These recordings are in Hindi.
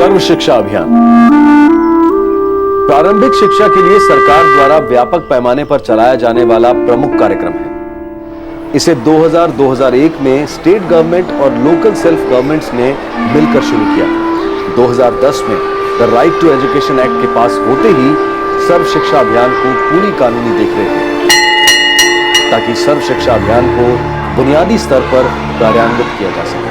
सर्व शिक्षा अभियान प्रारंभिक शिक्षा के लिए सरकार द्वारा व्यापक पैमाने पर चलाया जाने वाला प्रमुख कार्यक्रम है। इसे 2000-2001 में स्टेट गवर्नमेंट और लोकल सेल्फ गवर्नमेंट्स ने मिलकर शुरू किया। 2010 में the right to education act के पास होते ही सर्व शिक्षा अभियान को पूरी कानूनी देखरेख दी, ताकि सर्व शिक्षा अभियान को बुनियादी स्तर पर कार्यान्वित किया जा सके।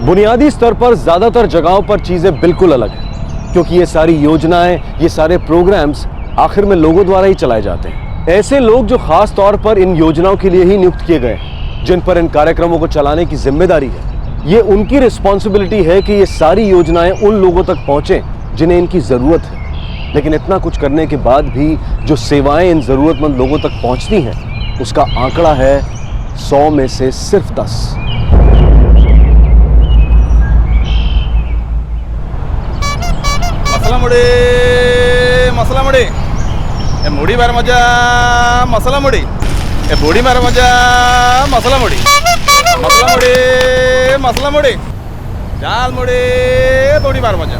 बुनियादी स्तर पर ज्यादातर जगहों पर चीजें बिल्कुल अलग हैं, क्योंकि ये सारी योजनाएं, ये सारे प्रोग्राम्स आखिर में लोगों द्वारा ही चलाए जाते हैं। ऐसे लोग जो खास तौर पर इन योजनाओं के लिए ही नियुक्त किए गए हैं, जिन पर इन कार्यक्रमों को चलाने की जिम्मेदारी है, ये उनकी रिस्पॉन्सिबिलिटी है कि ये सारी योजनाएं उन लोगों तक पहुंचे जिन्हें इनकी जरूरत है। लेकिन इतना कुछ करने के बाद भी जो सेवाएं इन जरूरतमंद लोगों तक पहुंचती हैं, उसका आंकड़ा है 100 में से सिर्फ 10। मसला मुड़ी ए मुड़ी बार मजा मसला मुड़ी ए बुड़ी बार मजा मसला मुड़ी मसला मुड़ी जाल मुड़ी बुड़ी बार मजा।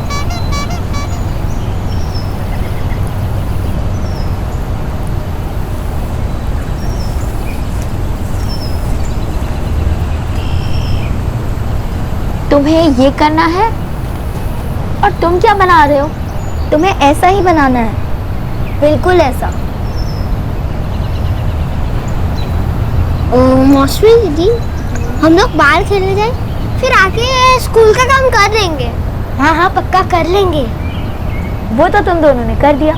तुम्हें ये करना है और तुम क्या बना रहे हो? तुम्हें ऐसा ही बनाना है, बिल्कुल ऐसा। मौसमी दीदी, हम लोग बाहर खेलने जाए, फिर आके स्कूल का काम कर लेंगे। हाँ हाँ पक्का कर लेंगे। वो तो तुम दोनों ने कर दिया।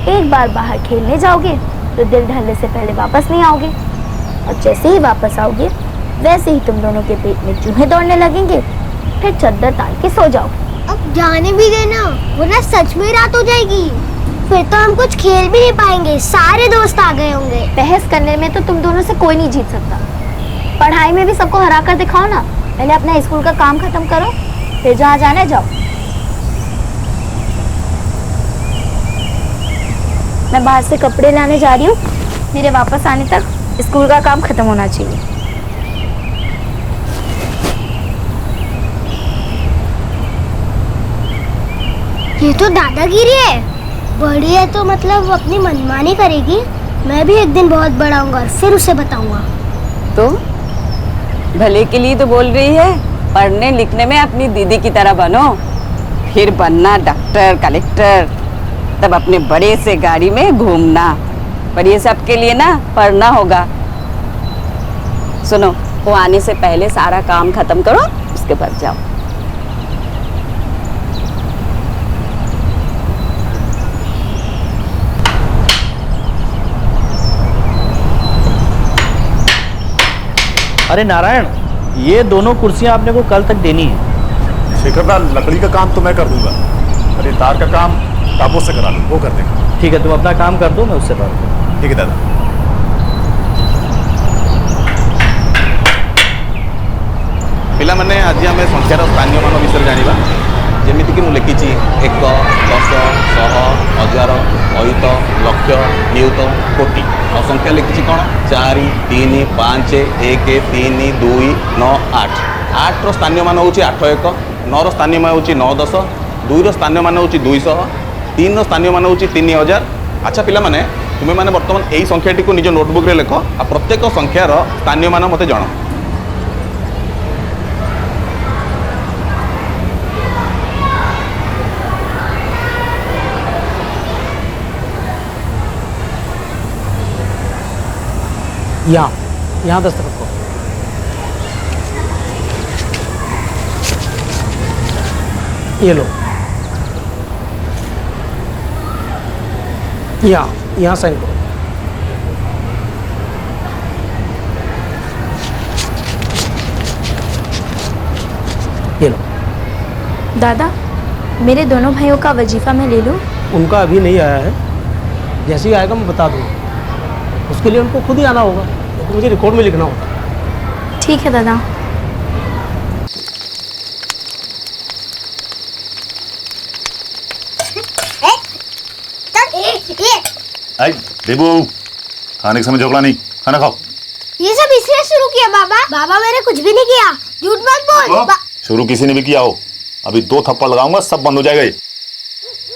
एक बार बाहर खेलने जाओगे तो दिल ढलने से पहले वापस नहीं आओगे, और जैसे ही वापस आओगे वैसे ही तुम दोनों के पेट में चूहे दौड़ने लगेंगे, फिर चद्दर तान के सो जाओगे। अब जाने भी देना, वरना सच में रात हो जाएगी। फिर तो हम कुछ खेल भी नहीं पाएंगे, सारे दोस्त आ गए होंगे। बहस करने में तो तुम दोनों से कोई नहीं जीत सकता। पढ़ाई में भी सबको हरा कर दिखाओ ना। पहले अपना स्कूल का काम खत्म करो, फिर जहाँ जाने जाओ। मैं बाहर से कपड़े लाने जा रही हूँ, मेरे वापस आने तक स्कूल का काम खत्म होना चाहिए। ये तो दादागिरी है। बड़ी है तो मतलब वो अपनी मनमानी करेगी। मैं भी एक दिन बहुत बड़ा होऊंगा और फिर उसे बताऊंगा। तो भले के लिए तो बोल रही है, पढ़ने लिखने में अपनी दीदी की तरह बनो, फिर बनना डॉक्टर कलेक्टर, तब अपने बड़े से गाड़ी में घूमना। पर ये सब के लिए ना पढ़ना होगा। सुनो, वो आने से पहले सारा काम खत्म करो, उसके बाद जाओ। अरे नारायण, ये दोनों कुर्सियां आपने को कल तक देनी है। शेखरलाल, लकड़ी का काम तो मैं कर दूंगा, अरे तार का काम ताबों से करा लूँ, वो कर देंगे। ठीक है, तुम अपना काम कर दो, मैं उससे बात करूँ। ठीक है दादा। पिला माने आज आम संख्यार स्थानीय मान विषय जाना, जमीक मुझे लिखी 1, 10, 100, 1000, अयुत, लक्ष, नियुत, कोटि। और संख्या लिखी कौन? 4, 3, 5, 1, 3, 2, 9, 8। 8 स्थानीय मान हूँ 8, 1, 9 स्थानीय मान हूँ 9, 10, 2 स्थानीय मान हूँ 200, 3 स्थानीय मान हूँ 3000। अच्छा पिला माने, तुम्हें माने वर्तमान यही संख्याटी को निज नोटबुक रे लिख, आ प्रत्येक संख्यार स्थानीय मान मते जण। यहाँ दस्तखत करो। ये लो, यहाँ साइन करो। ये लो। दादा, मेरे दोनों भाइयों का वजीफा मैं ले लूँ? उनका अभी नहीं आया है, जैसे ही आएगा मैं बता दूँगा। उसके लिए उनको खुद ही आना होगा, तो मुझे रिकॉर्ड में लिखना होगा। ठीक है दादा। देबू, खाने के समय झगड़ा नहीं, खाना खाओ। ये सब इसलिए शुरू किया बाबा? बाबा मैंने कुछ भी नहीं किया, झूठ मत बोल। शुरू किसी ने भी किया हो, अभी 2 थप्पड़ लगाऊंगा, सब बंद हो जाएगा ये।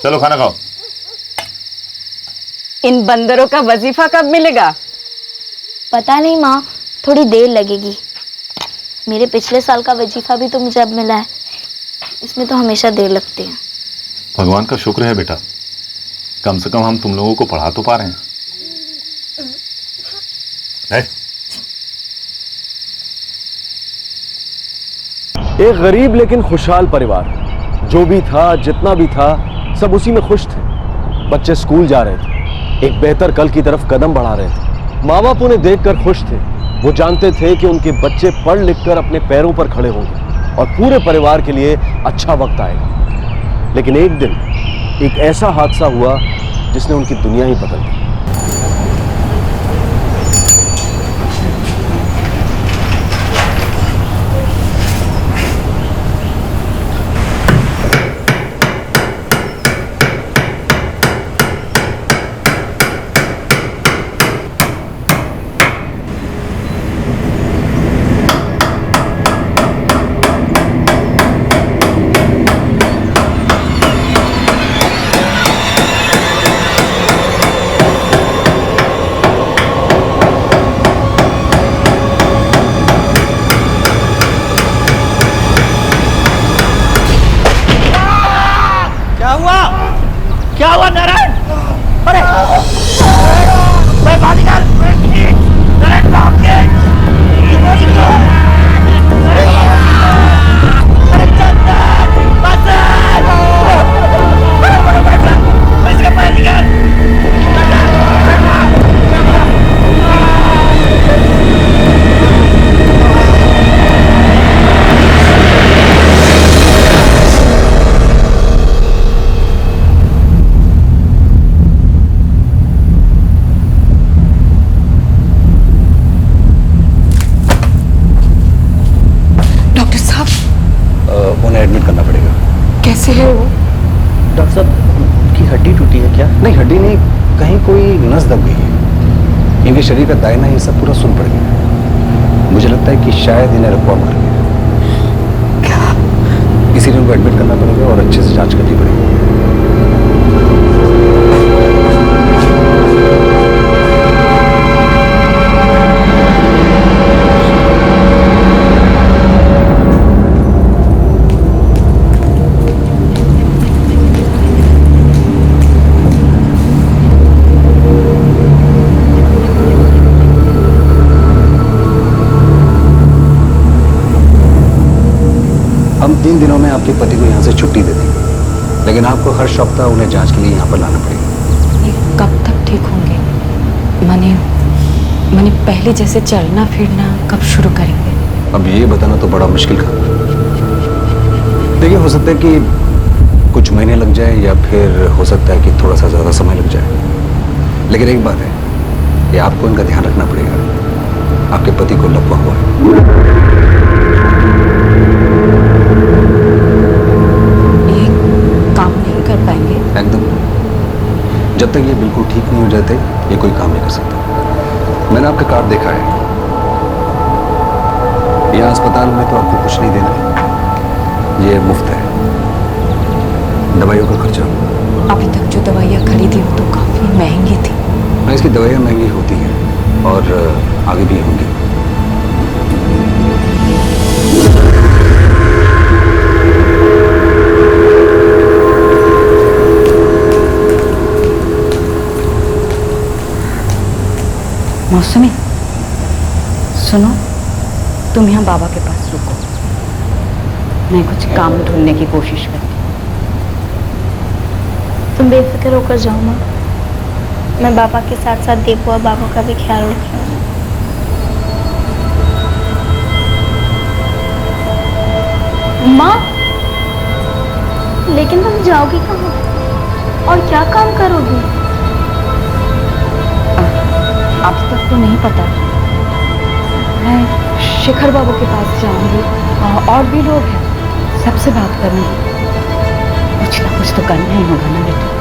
चलो खाना खाओ। इन बंदरों का वजीफा कब मिलेगा? पता नहीं माँ, थोड़ी देर लगेगी। मेरे पिछले साल का वजीफा भी तो मुझे अब मिला है, इसमें तो हमेशा देर लगती है। भगवान का शुक्र है बेटा, कम से कम हम तुम लोगों को पढ़ा तो पा रहे हैं। एक गरीब लेकिन खुशहाल परिवार, जो भी था जितना भी था सब उसी में खुश थे। बच्चे स्कूल जा रहे थे, एक बेहतर कल की तरफ कदम बढ़ा रहे थे। माँ बाप उन्हें देखकर खुश थे। वो जानते थे कि उनके बच्चे पढ़ लिख कर अपने पैरों पर खड़े होंगे और पूरे परिवार के लिए अच्छा वक्त आएगा। लेकिन एक दिन एक ऐसा हादसा हुआ जिसने उनकी दुनिया ही बदल दी। क्या हुआ नारायण? अरे मैं बात कर नारायण भाग के अरे चंदन बसन इसका पैर निकाल। उन्हें एडमिट करना पड़ेगा। कैसे है वो? डॉक्टर साहब की हड्डी टूटी है क्या? नहीं, हड्डी नहीं, कहीं कोई नस दब गई है। इनके शरीर का दाहिना हिस्सा पूरा सुन पड़ गया। मुझे लगता है कि शायद इन्हें रक्तस्राव कर गया। क्या? इसीलिए उनको एडमिट करना पड़ेगा और अच्छे से जांच करनी पड़ेगी। हम 3 दिनों में आपके पति को यहाँ से छुट्टी दे देंगे, लेकिन आपको हर सप्ताह उन्हें जांच के लिए यहाँ पर लाना पड़ेगा। ये कब तक ठीक होंगे? माने पहले जैसे चलना फिरना कब शुरू करेंगे? अब ये बताना तो बड़ा मुश्किल काम है। देखिए, हो सकता है कि कुछ महीने लग जाए या फिर हो सकता है कि थोड़ा सा ज़्यादा समय लग जाए। लेकिन एक बात है कि आपको इनका ध्यान रखना पड़ेगा। आपके पति को लकवा हुआ है। एकदम, जब तक ये बिल्कुल ठीक नहीं हो जाते ये कोई काम नहीं कर सकता। मैंने आपका कार्ड देखा है, यहाँ अस्पताल में तो आपको कुछ नहीं देना है, ये मुफ्त है। दवाइयों का खर्चा अभी तक जो दवाइयाँ खरीदी वो तो काफी महंगी थी। हाँ, इसकी दवाइयाँ महंगी होती हैं और आगे भी होंगी। मौसमी, सुनो, तुम यहाँ बाबा के पास रुको, मैं कुछ काम ढूंढने की कोशिश करती हूँ। तुम बेफिक्र होकर जाओ माँ, मैं बाबा के साथ साथ दीपू और बाबा का भी ख्याल रखूंगी। माँ, लेकिन तुम जाओगी कहाँ और क्या काम करोगी? अब तक तो नहीं पता। मैं शिखर बाबू के पास जाऊंगी और भी लोग हैं, सबसे बात करूंगी। कुछ ना कुछ तो करना ही होगा ना बेटा।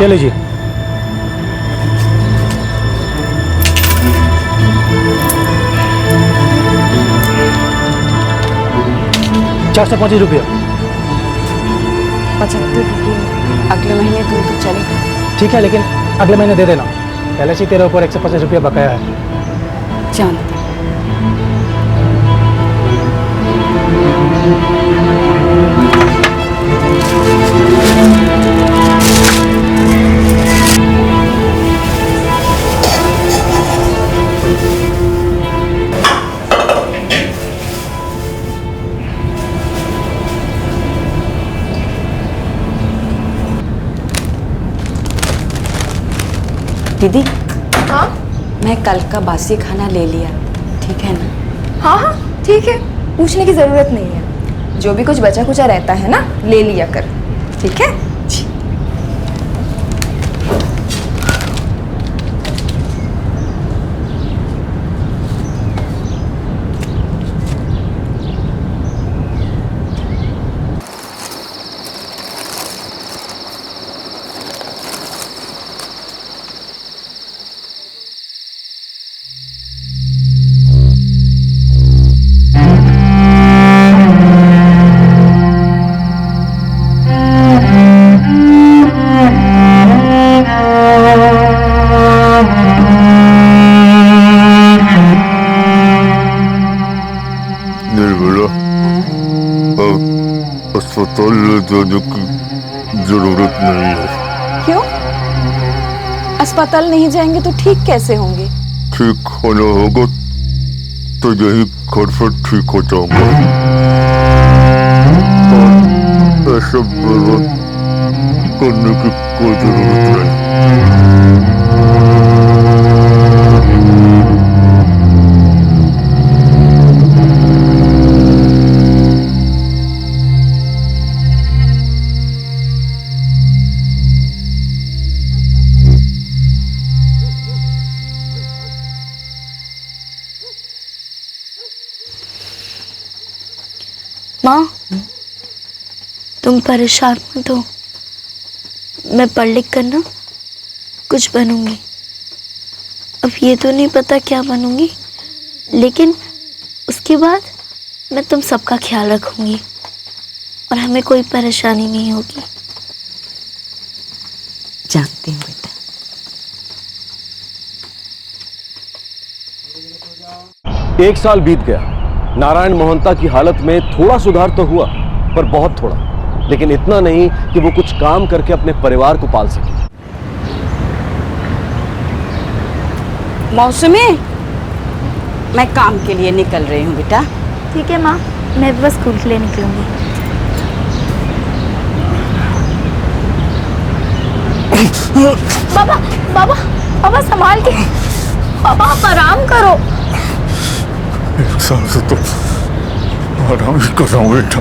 ये लीजिए। ₹425। 75 रुपये अगले महीने दूँ तो चलेगा? ठीक है, लेकिन अगले महीने दे देना। पहले से ही तेरे ऊपर ₹125 बकाया है। जानती। दीदी, हाँ मैं कल का बासी खाना ले लिया, ठीक है ना? हाँ हाँ ठीक है, पूछने की जरूरत नहीं है। जो भी कुछ बचा कुचा रहता है ना, ले लिया कर, ठीक है? अस्पताल ले जाने की जरूरत नहीं है। क्यों? अस्पताल नहीं जाएंगे तो ठीक कैसे होंगे? ठीक होना होगा तो यही घर पर ठीक हो जाऊंगा। और ऐसा बर्बाद करने की कोई जरूरत नहीं। माँ, तुम परेशान मत हो। मैं पढ़ लिख कर ना कुछ बनूंगी। अब ये तो नहीं पता क्या बनूंगी, लेकिन उसके बाद मैं तुम सबका ख्याल रखूंगी और हमें कोई परेशानी नहीं होगी। जानती हूँ बेटा। एक साल बीत गया। नारायण मोहंता की हालत में थोड़ा सुधार तो हुआ, पर बहुत थोड़ा, लेकिन इतना नहीं कि वो कुछ काम करके अपने परिवार को पाल सके। मौसमी, मैं काम के लिए निकल रही हूँ बेटा। ठीक है माँ, मैं बस स्कूल के लिए निकलूंगी। बाबा बाबा बाबा संभाल के। बाबा आप आराम करो। एक साल से तो आराम ही कर रहा हूँ बेटा।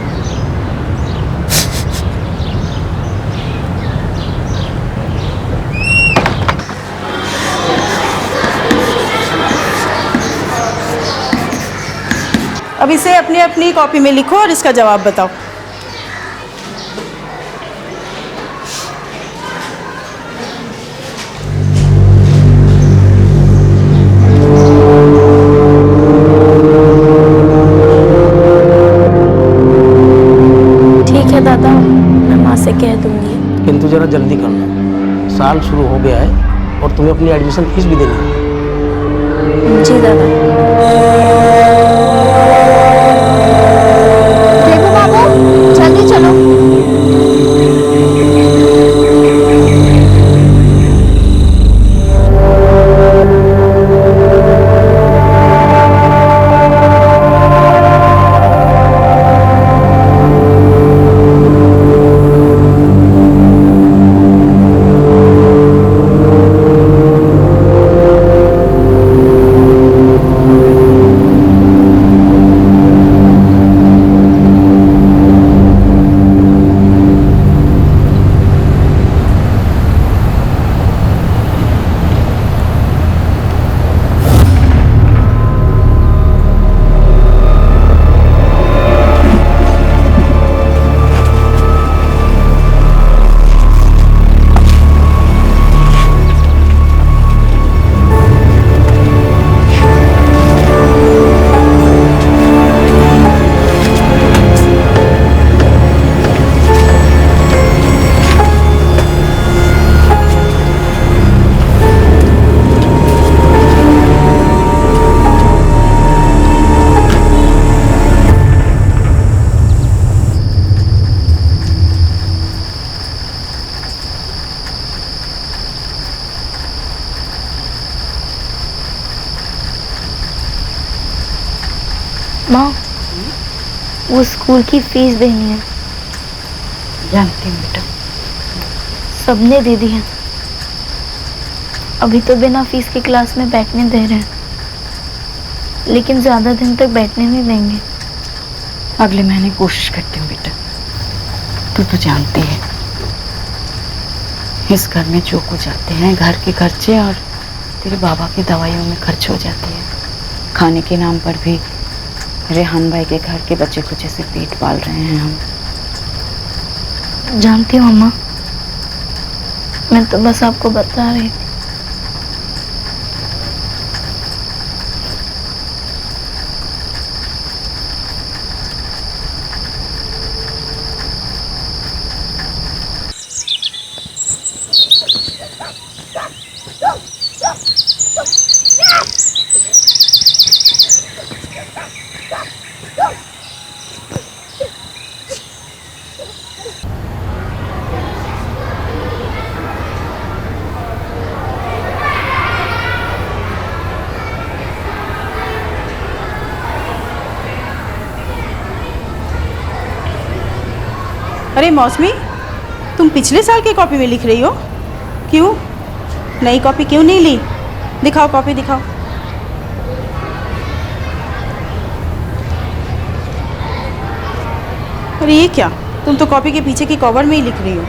अब इसे अपनी अपनी कॉपी में लिखो और इसका जवाब बताओ। दादा, मैं माँ से कह दूंगी। किंतु जरा जल्दी करना, साल शुरू हो गया है और तुम्हें अपनी एडमिशन फीस भी देनी है। जी दादा। देखो बाबू, जल्दी चलो। माँ, वो स्कूल की फीस देनी है। जानती हूँ बेटा। सबने दे दी है। अभी तो बिना फीस की क्लास में बैठने दे रहे हैं, लेकिन ज्यादा दिन तक बैठने नहीं देंगे। अगले महीने कोशिश करती हूँ बेटा। तू तो जानती है इस घर में जो कुछ आते हैं, घर के खर्चे और तेरे बाबा की दवाइयों में खर्च हो जाती है। खाने के नाम पर भी रेहान भाई के घर के बच्चे कुछ ऐसे पेट पाल रहे हैं हम। जानती हूँ अम्मा, मैं तो बस आपको बता रही थी। अरे मौसमी, तुम पिछले साल की कॉपी में लिख रही हो? क्यों? नई कॉपी क्यों नहीं ली? दिखाओ कॉपी, दिखाओ। अरे ये क्या? तुम तो कॉपी के पीछे की कवर में ही लिख रही हो।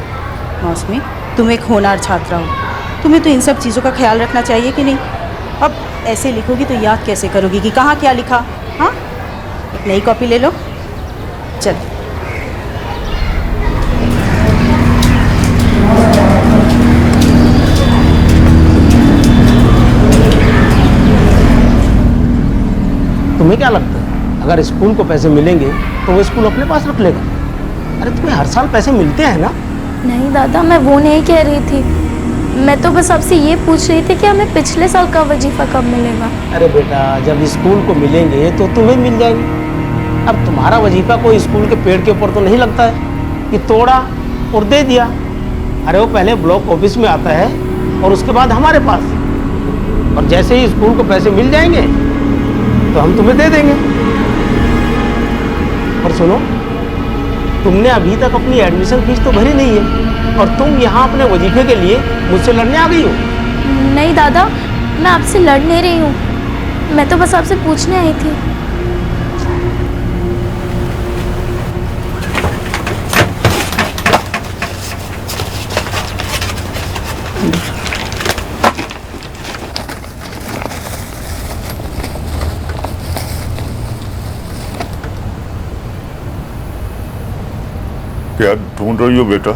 मौसमी, तुम एक होनहार छात्रा हो, तुम्हें तो इन सब चीज़ों का ख्याल रखना चाहिए कि नहीं? अब ऐसे लिखोगी तो याद कैसे करोगी कि कहाँ क्या लिखा? हाँ, एक नई कॉपी ले लो। चल। तुम्हें क्या लगता है अगर स्कूल को पैसे मिलेंगे तो वो स्कूल अपने पास रख लेगा? अरे तुम्हें हर साल पैसे मिलते हैं ना। नहीं दादा, मैं वो नहीं कह रही थी। मैं तो बस आपसे ये पूछ रही थी कि हमें पिछले साल का वजीफा कब मिलेगा। अरे बेटा, जब स्कूल को मिलेंगे तो तुम्हें मिल जाएंगे। अब तुम्हारा वजीफा कोई स्कूल के पेड़ के ऊपर तो नहीं लगता है कि तोड़ा और दे दिया। अरे वो पहले ब्लॉक ऑफिस में आता है और उसके बाद हमारे पास, और जैसे ही स्कूल को पैसे मिल जाएंगे तो हम तुम्हें दे देंगे। और सुनो, तुमने अभी तक अपनी एडमिशन फीस तो भरी नहीं है और तुम यहाँ अपने वजीफे के लिए मुझसे लड़ने आ गई हो। नहीं दादा, मैं आपसे लड़ नहीं रही हूँ, मैं तो बस आपसे पूछने आई थी। क्या ढूंढ रही हो बेटा?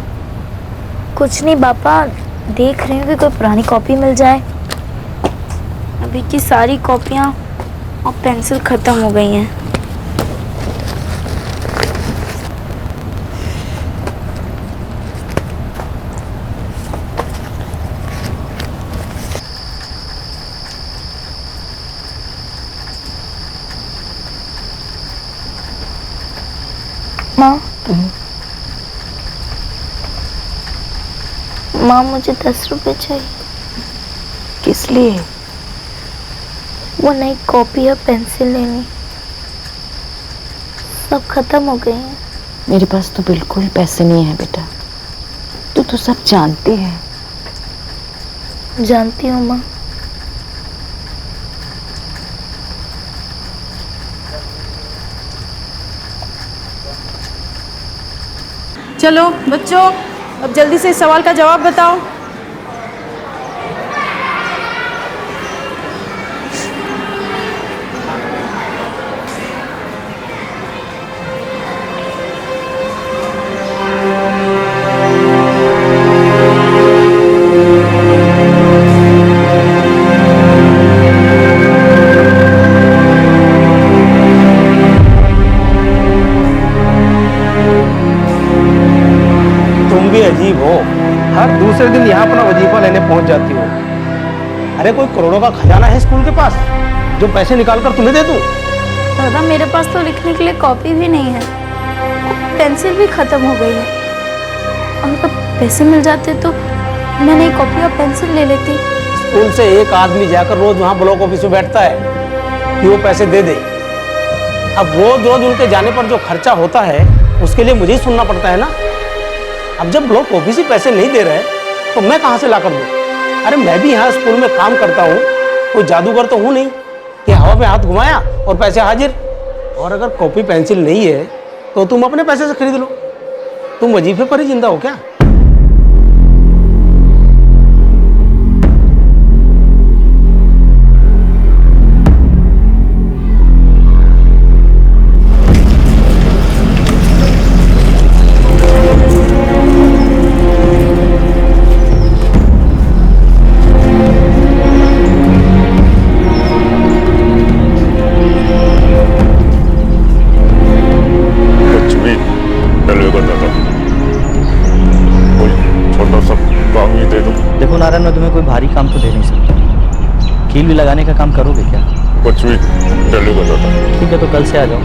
कुछ नहीं पापा, देख रही हूँ कि कोई पुरानी कॉपी मिल जाए। अभी की सारी कॉपियाँ और पेंसिल ख़त्म हो गई हैं। माँ, माँ मुझे 10 रुपए चाहिए। किस लिए? वो नई कॉपी या पेंसिल लेनी, सब खत्म हो गई हैं। मेरे पास तो बिल्कुल पैसे नहीं है बेटा, तू तो सब जानती है। जानती हूँ माँ। चलो बच्चों, अब जल्दी से इस सवाल का जवाब बताओ। अजीब हो, हर दूसरे दिन यहाँ अपना वजीफा लेने पहुँच जाती हो। अरे कोई करोड़ों का खजाना है स्कूल के पास जो पैसे निकाल कर तुम्हें दे दूँ? दादा, मेरे पास तो लिखने के लिए कॉपी भी नहीं है, पेंसिल भी खत्म हो गई है। अगर पैसे मिल जाते तो मैं नई कॉपी और पेंसिल ले लेती। स्कूल से एक आदमी जाकर रोज वहाँ ब्लॉक ऑफिस में बैठता है कि वो पैसे दे दे। अब रोज रोज उनके जाने पर जो खर्चा होता है उसके लिए मुझे ही सुनना पड़ता है ना। अब जब ब्लॉक ऑफिस ही पैसे नहीं दे रहे तो मैं कहाँ से ला कर दूँ? अरे मैं भी यहाँ स्कूल में काम करता हूँ, कोई जादूगर तो हूँ नहीं कि हवा में हाथ घुमाया और पैसे हाजिर। और अगर कॉपी पेंसिल नहीं है तो तुम अपने पैसे से खरीद लो। तुम वजीफे पर ही जिंदा हो क्या? नारायण, मैं तुम्हें कोई भारी काम तो दे नहीं सकता। कील भी लगाने का काम करोगे क्या? कुछ भी चलेगा दादा। ठीक है, तो कल से आ जाओ।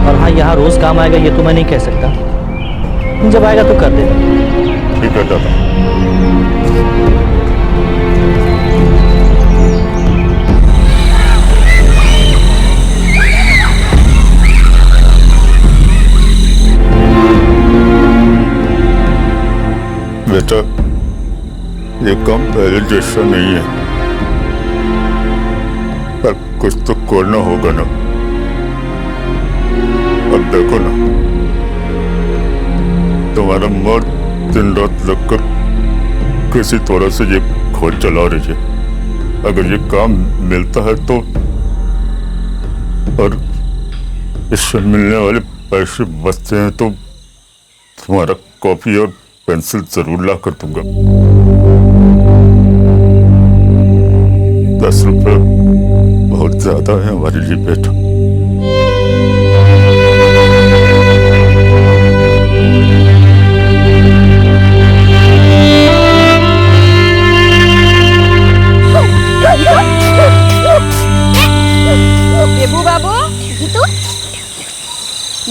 और हाँ, यहाँ रोज काम आएगा ये तो मैं नहीं कह सकता, जब आएगा तो कर देना। ठीक है दादा। बेटा, ये काम पहले जैसा नहीं है, पर कुछ तो करना होगा ना। अब देखो ना, तुम्हारा मर्द दिन रात लगकर किसी तरह से ये खोज चला रही है। अगर ये काम मिलता है तो, और इससे मिलने वाले पैसे बचते हैं तो तुम्हारा कॉपी और पेंसिल जरूर ला कर दूंगा। 10 रुपए बहुत ज्यादा है हमारे लिए बेटा। बेबू बाबू,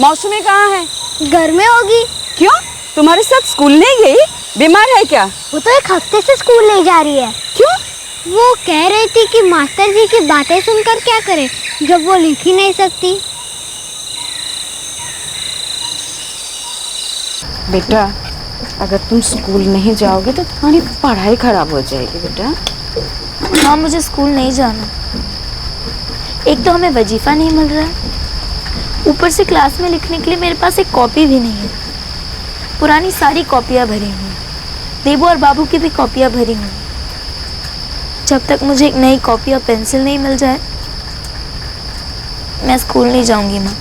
मौसमी कहाँ है? घर में होगी। क्यों, तुम्हारे साथ स्कूल नहीं गई? बीमार है क्या? वो तो 1 हफ्ते से स्कूल नहीं जा रही है। क्यों? वो कह रही थी कि मास्टर जी की बातें सुनकर क्या करे जब वो लिख ही नहीं सकती। बेटा, अगर तुम स्कूल नहीं जाओगे तो तुम्हारी पढ़ाई खराब हो जाएगी बेटा। हाँ, मुझे स्कूल नहीं जाना। एक तो हमें वजीफा नहीं मिल रहा है, ऊपर से क्लास में लिखने के लिए मेरे पास एक कॉपी भी नहीं है। पुरानी सारी कॉपियाँ भरी हुई, देबू और बाबू की भी कॉपियाँ भरी हुई। जब तक मुझे एक नई कॉपी और पेंसिल नहीं मिल जाए मैं स्कूल नहीं जाऊंगी माँ।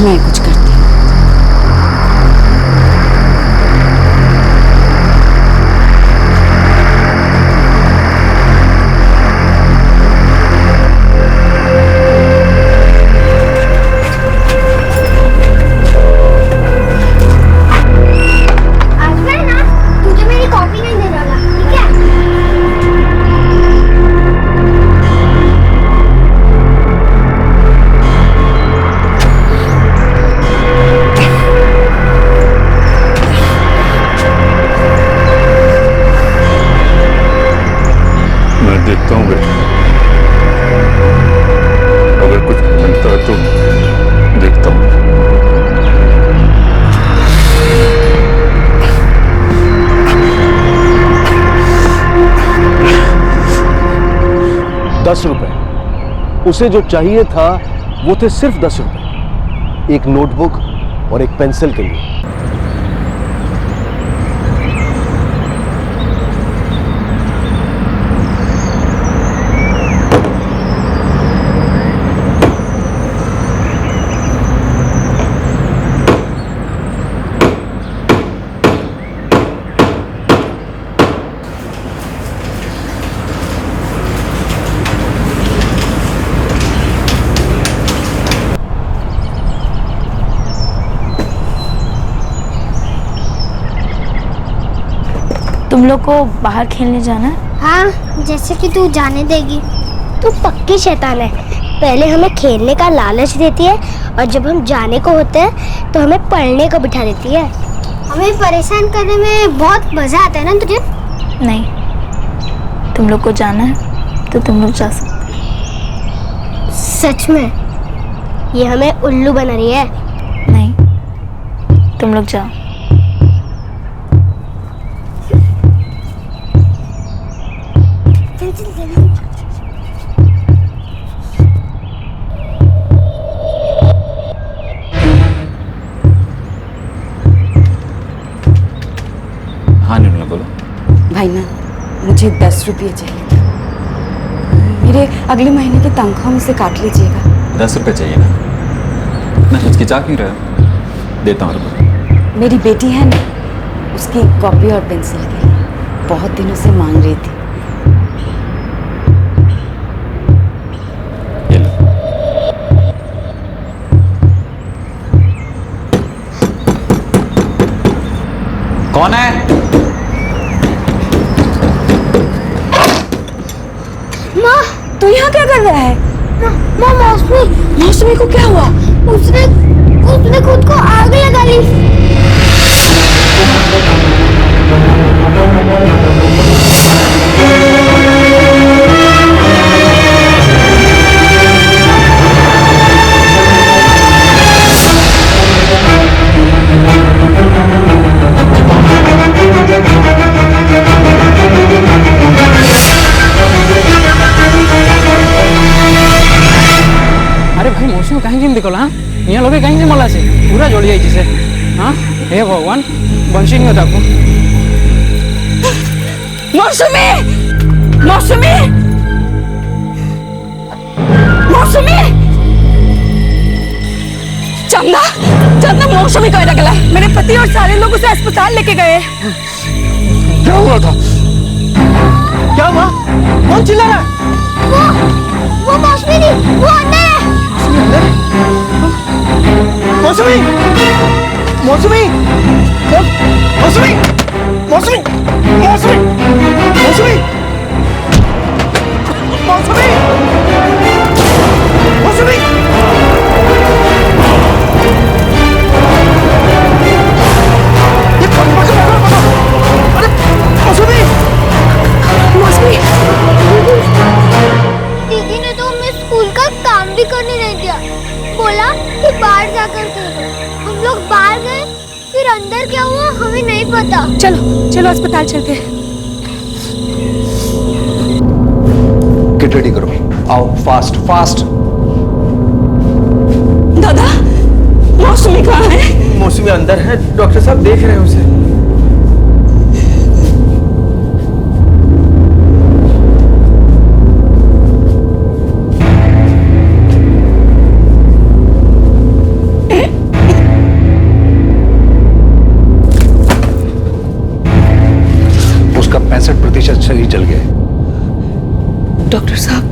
मैं कुछ करती हूँ। देखता हूँ बेटा, अगर कुछ मिलता है तो देखता हूँ। ₹10 उसे जो चाहिए था वो थे सिर्फ ₹10, एक नोटबुक और एक पेंसिल के लिए। तुम लोग को बाहर खेलने जाना है? हाँ, जैसे कि तू जाने देगी। तू पक्की शैतान है, पहले हमें खेलने का लालच देती है और जब हम जाने को होते हैं तो हमें पढ़ने को बिठा देती है। हमें परेशान करने में बहुत मजा आता है ना तुझे? नहीं, तुम लोग को जाना है तो तुम लोग जा सकते हो। सच में? ये हमें उल्लू बना रही है। नहीं, तुम लोग जाओ। हाँ निर्मला बोलो। भाई ना, मुझे 10 रुपये चाहिए। मेरे अगले महीने की तनख्वाह में से काट लीजिएगा। 10 रुपये चाहिए ना? मैं हिचकिचा क्यों रहा हूँ? देता हूँ रुपये। मेरी बेटी है ना, उसकी कॉपी और पेंसिल के लिए बहुत दिनों से मांग रही थी। ये लो। कौन है? माँ, तू यहाँ क्या कर रहा है? माँ, मौसमी। मौसमी को क्या हुआ? उसने खुद को आग लगा ली। अरे भाई मौसम कहीं जिम दिखला यहाँ लोग कहीं मला से पूरा जोड़ी जाइए से। हाँ हे भगवान बंशी नहीं होता को। मौसमी! मौसमी! मौसमी! चंदा! चंदा, मौसमी कहाँ निकला? मेरे पति और सारे लोग उसे अस्पताल लेके गए। क्या हुआ था? क्या हुआ? कौन चिल्ला रहा है? वो मौसमी नहीं, वो अंदर है। मौसमी! मौसमी! मौसमी! मौसमी! मौसमी! मौसमी! मौसमी! मौसमी! ये पकड़ो! अरे मौसमी! मौसमी! दीदी ने तो हमें स्कूल का काम भी करने नहीं दिया। बोला कि बाहर जाकर खेलो। हम लोग बाहर गए, फिर अंदर क्या हुआ हमें नहीं पता। चलो चलो अस्पताल चलते हैं। किट रेडी करो, आओ फास्ट फास्ट। दादा, मौसमी कहाँ है? मौसमी अंदर है, डॉक्टर साहब देख रहे हैं उसे। उसका 65% शरीर जल गया है। डॉक्टर साहब,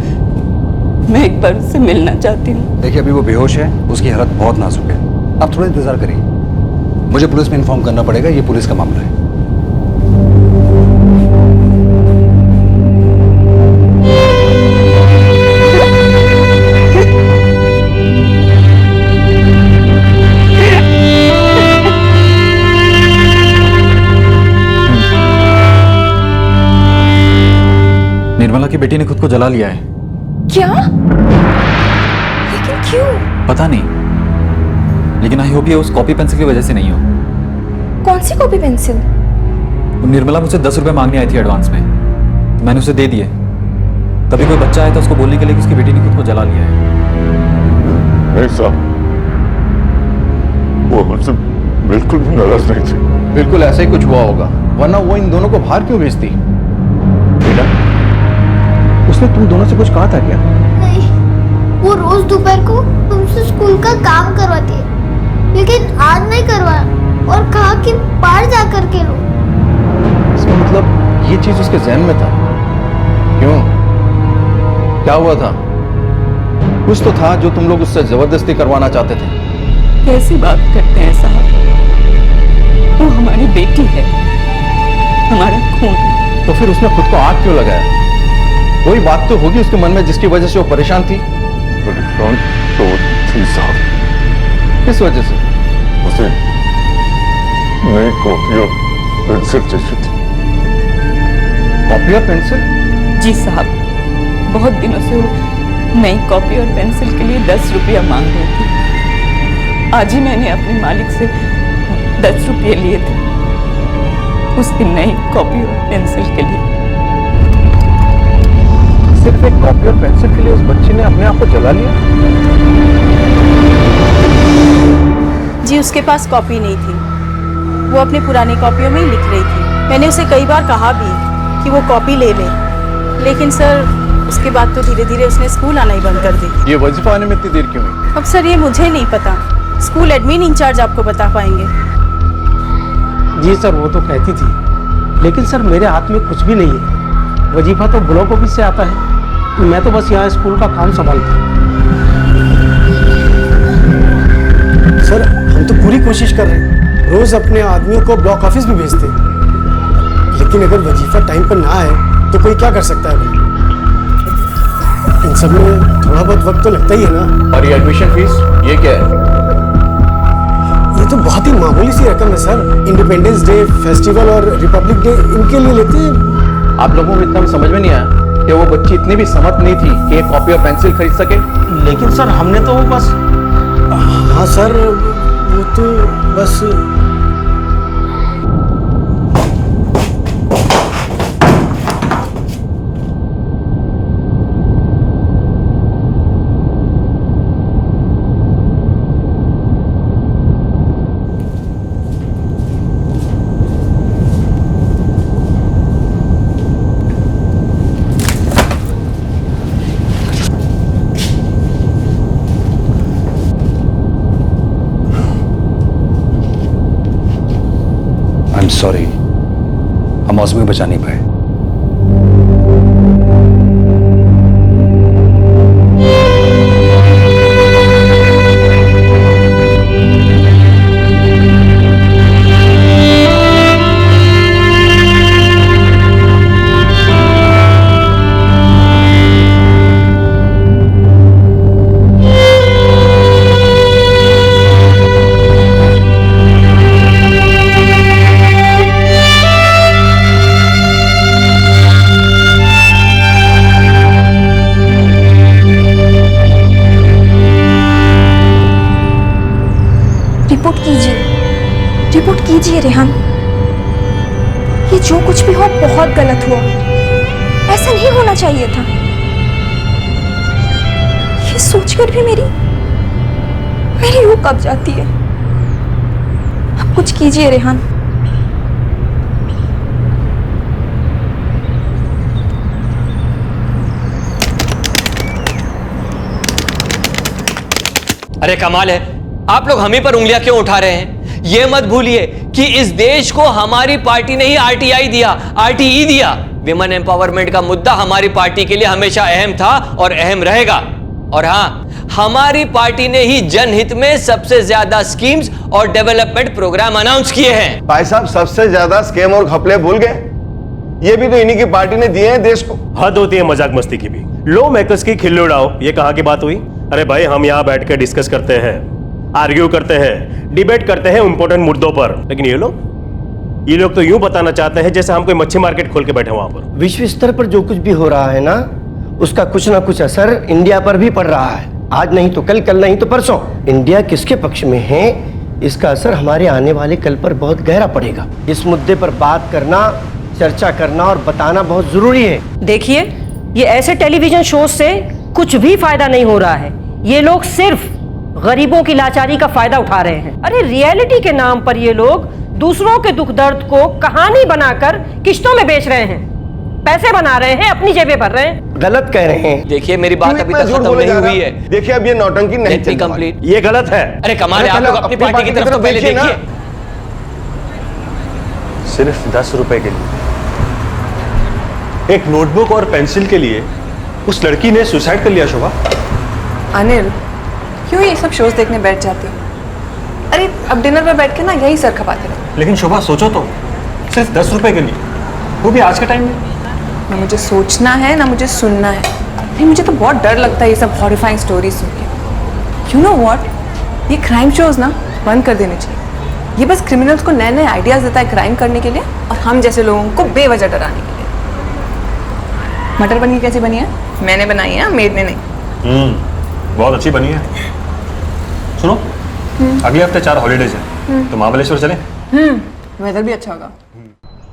मैं एक बार उससे मिलना चाहती हूँ। देखिए अभी वो बेहोश है, उसकी हालत बहुत नाजुक है। आप थोड़ा इंतजार करिए, मुझे पुलिस में इन्फॉर्म करना पड़ेगा, ये पुलिस का मामला है। निर्मला की बेटी ने खुद को जला लिया है। क्या? लेकिन क्यों? पता नहीं, लेकिन आई होप ये उस कॉपी पेंसिल की वजह से नहीं हो। कौन सी कॉपी पेंसिल? निर्मला मुझसे 10 रुपए मांगने आई थी एडवांस में, मैंने उसे दे दिए। तभी कोई बच्चा आया था उसको बोलने के लिए कि उसकी बेटी ने खुद को जला लिया है। नहीं साहब, वो मुझसे बिल्कुल भी नाराज नहीं थी। बिल्कुल ऐसा ही कुछ हुआ होगा, वरना वो इन दोनों को बाहर क्यों भेजती? बेटा, उसने तुम दोनों से कुछ कहा था क्या? नहीं, वो रोज दोपहर को तुमसे स्कूल का काम करवाती है, लेकिन आज नहीं करवाया और कहा कि बाहर जाकर के लो। इसका मतलब ये चीज उसके जहन में था। क्यों, क्या हुआ था? कुछ तो था जो तुम लोग उससे जबरदस्ती करवाना चाहते थे। कैसी बात करते हैं साहब, वो हमारी बेटी है, हमारा खून। तो फिर उसने खुद को आग क्यों लगाया? कोई बात तो होगी उसके मन में जिसकी वजह से वो परेशान थी। परेशान तो थी साहब। किस वजह से? उसे नई कॉपी और पेंसिल चाहिए थी। कॉपी और पेंसिल? जी साहब, बहुत दिनों से वो नई कॉपी और पेंसिल के लिए 10 रुपया मांग रही थी। आज ही मैंने अपने मालिक से 10 रुपये लिए थे उसकी नई कॉपी और पेंसिल के लिए। सिर्फ एक कॉपी और पेंसिल के लिए उस बच्ची ने अपने आप को जला लिया? जी उसके पास कॉपी नहीं थी, वो अपनी पुरानी कॉपियों में ही लिख रही थी। मैंने उसे कई बार कहा भी कि वो कॉपी ले ले, लेकिन सर उसके बाद तो धीरे धीरे उसने स्कूल आना ही बंद कर दी। ये वजीफा आने में इतनी देर क्यों हुई? अब सर ये मुझे नहीं पता, स्कूल एडमिन इंचार्ज आपको बता पाएंगे। जी सर वो तो कहती थी, लेकिन सर मेरे हाथ में कुछ भी नहीं है। वजीफा तो ब्लॉक ऑफिस से आता है, मैं तो बस यहाँ स्कूल का काम संभालता हूँ। सर हम तो पूरी कोशिश कर रहे हैं, रोज अपने आदमियों को ब्लॉक ऑफिस भी भेजते हैं, लेकिन अगर वजीफा टाइम पर ना आए तो कोई क्या कर सकता है भाई? इन सब में थोड़ा बहुत वक्त तो लगता ही है ना। और ये एडमिशन फीस ये क्या है? ये तो बहुत ही मामूली सी रकम है सर। इंडिपेंडेंस डे, फेस्टिवल और रिपब्लिक डे इनके लिए लेते हैं। आप लोगों को इतना समझ में नहीं आया कि वो बच्ची इतनी भी समर्थ नहीं थी कि एक कॉपी और पेंसिल खरीद सके? लेकिन सर हमने तो बस। हाँ सर वो तो बस। सॉरी, हम मौसमी बचा नहीं पाए। रिपोर्ट कीजिए रेहान, ये जो कुछ भी हो बहुत गलत हुआ, ऐसा नहीं होना चाहिए था। ये सोचकर भी मेरी रूह कांप जाती है। अब कुछ कीजिए रेहान। अरे कमाल है, आप लोग हम ही पर उंगलियां क्यों उठा रहे हैं? ये मत भूलिए कि इस देश को हमारी पार्टी ने ही आरटीआई दिया, आरटीई दिया। विमेन एम्पावरमेंट का मुद्दा हमारी पार्टी के लिए हमेशा अहम था और अहम रहेगा। और हां, हमारी पार्टी ने ही जनहित में सबसे ज्यादा स्कीम्स और डेवलपमेंट प्रोग्राम अनाउंस किए हैं। भाई साहब, सबसे ज्यादा स्कैम और घपले भूल गए? ये भी तो इन्हीं की पार्टी ने दिए हैं देश को। हद होती है मजाक मस्ती की भी। लो मेकर्स की खिल्ली उड़ाओ, ये कहाँ की बात हुई? अरे भाई, हम यहाँ बैठ के डिस्कस करते हैं, आर्ग्यू करते हैं, डिबेट करते हैं इंपॉर्टेंट मुद्दों पर। लेकिन ये लोग तो यूं बताना चाहते हैं जैसे हम कोई मच्छी मार्केट खोल के बैठे वहां पर। विश्व स्तर पर जो कुछ भी हो रहा है ना, उसका कुछ ना कुछ असर इंडिया पर भी पड़ रहा है। आज नहीं तो कल, कल नहीं तो परसों। इंडिया किसके पक्ष में है, इसका असर हमारे आने वाले कल पर बहुत गहरा पड़ेगा। इस मुद्दे पर बात करना, चर्चा करना और बताना बहुत जरूरी है। देखिए, ये ऐसे टेलीविजन शो से कुछ भी फायदा नहीं हो रहा है। ये लोग सिर्फ गरीबों की लाचारी का फायदा उठा रहे हैं। अरे रियलिटी के नाम पर ये लोग दूसरों के दुख दर्द को कहानी बनाकर किश्तों में बेच रहे हैं, पैसे बना रहे हैं, अपनी जेबें भर रहे हैं। गलत कह रहे हैं। देखिए, मेरी बात अभी तक खत्म नहीं हुई है। देखिए, अब ये नौटंकी नहीं चल कंप्लीट। ये गलत है। अरे कमाल है, आप लोग अपनी पार्टी की तरफ तो पहले देखिए। सिर्फ 10 रुपए के लिए, एक नोटबुक और पेंसिल के लिए उस लड़की ने सुसाइड कर लिया। शोभा, अनिल, क्यों ये सब शोज देखने बैठ जाती हो? अरे अब डिनर पर बैठ के ना यही सर खपाते रहो। लेकिन शोभा सोचो तो, सिर्फ 10 रुपए के लिए, वो भी आज के टाइम में। ना मुझे सोचना है ना मुझे सुनना है। नहीं, मुझे तो बहुत डर लगता है ये सब हॉरिफाइंग स्टोरीज सुन के। यू नो व्हाट, ये क्राइम शोज ना बंद कर देने चाहिए। ये बस क्रिमिनल्स को नए नए आइडियाज देता है क्राइम करने के लिए, और हम जैसे लोगों को बेवजह डराने के लिए। मटर पनीर कैसी बनी है? मैंने बनाई है, मेड ने नहीं। बहुत अच्छी बनी है। सुनो, अगले हफ्ते 4 हॉलीडेज है, तो महाबलेश्वर चलें? वेदर भी अच्छा होगा।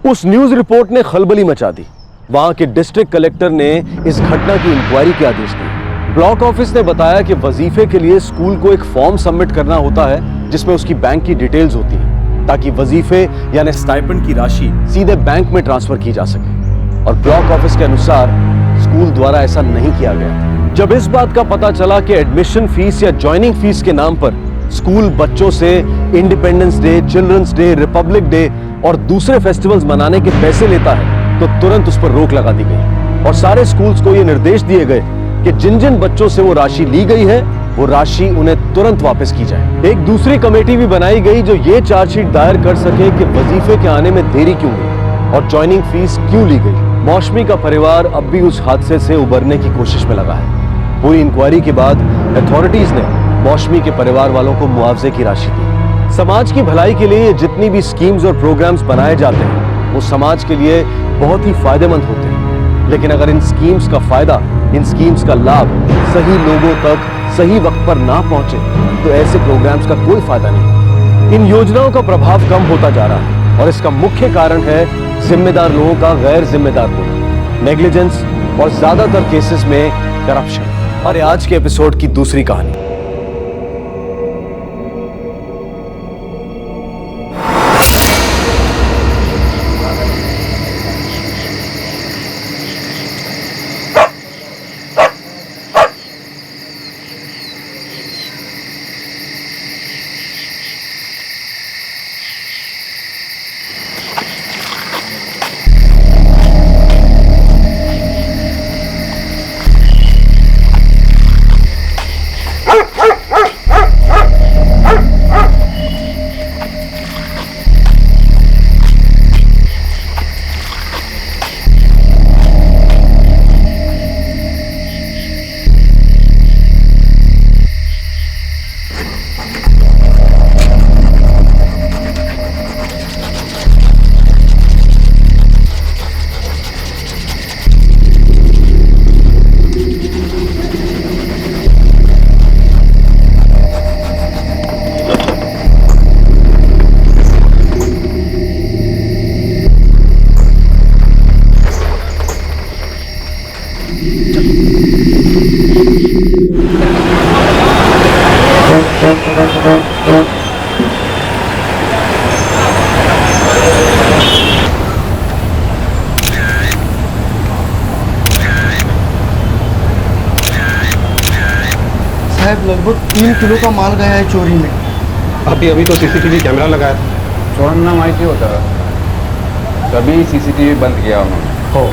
उस न्यूज रिपोर्ट ने खलबली मचा दी। वहां के डिस्ट्रिक्ट कलेक्टर ने इस घटना की इंक्वायरी के आदेश दिए। ब्लॉक ऑफिस ने बताया कि वजीफे के लिए स्कूल को एक फॉर्म सबमिट करना होता है जिसमें उसकी बैंक की डिटेल्स होती हैं ताकि वजीफे यानी स्टाइपेंड की राशि सीधे बैंक में ट्रांसफर की जा सके। और ब्लॉक ऑफिस के अनुसार स्कूल द्वारा ऐसा नहीं किया गया। जब इस बात का पता चला कि एडमिशन फीस या ज्वाइनिंग फीस के नाम पर स्कूल बच्चों से independence day, children's day, republic day और दूसरे फेस्टिवल्स मनाने के पैसे लेता है तो तुरंत उस पर रोक लगा दी गई और सारे स्कूल्स को ये निर्देश दिए गए कि जिन जिन बच्चों से वो राशि ली गई है वो राशि उन्हें तुरंत वापस की जाए। एक दूसरी कमेटी भी बनाई गई जो ये चार्जशीट दायर कर सके कि वजीफे के आने में देरी क्यों हुई और ज्वाइनिंग फीस क्यों ली गई। मौसमी का परिवार अब भी उस हादसे से उबरने की कोशिश में लगा है। पूरी इंक्वायरी के बाद अथॉरिटीज ने मौसमी के परिवार वालों को मुआवजे की राशि दी। समाज की भलाई के लिए जितनी भी स्कीम्स और प्रोग्राम्स बनाए जाते हैं वो समाज के लिए बहुत ही फायदेमंद होते हैं, लेकिन अगर इन स्कीम्स का फायदा, इन स्कीम्स का लाभ सही लोगों तक सही वक्त पर ना पहुंचे तो ऐसे प्रोग्राम्स का कोई फायदा नहीं। इन योजनाओं का प्रभाव कम होता जा रहा है और इसका मुख्य कारण है जिम्मेदार लोगों का गैर जिम्मेदार होना, नेग्लिजेंस और ज्यादातर केसेस में करप्शन। हमारे आज के एपिसोड की दूसरी कहानी। साहब लगभग 3 किलो का माल गया है चोरी में। अभी तो सीसीटीवी कैमरा लगाया था। चोरना माहिती होता तभी सीसीटीवी बंद किया उन्होंने। हो,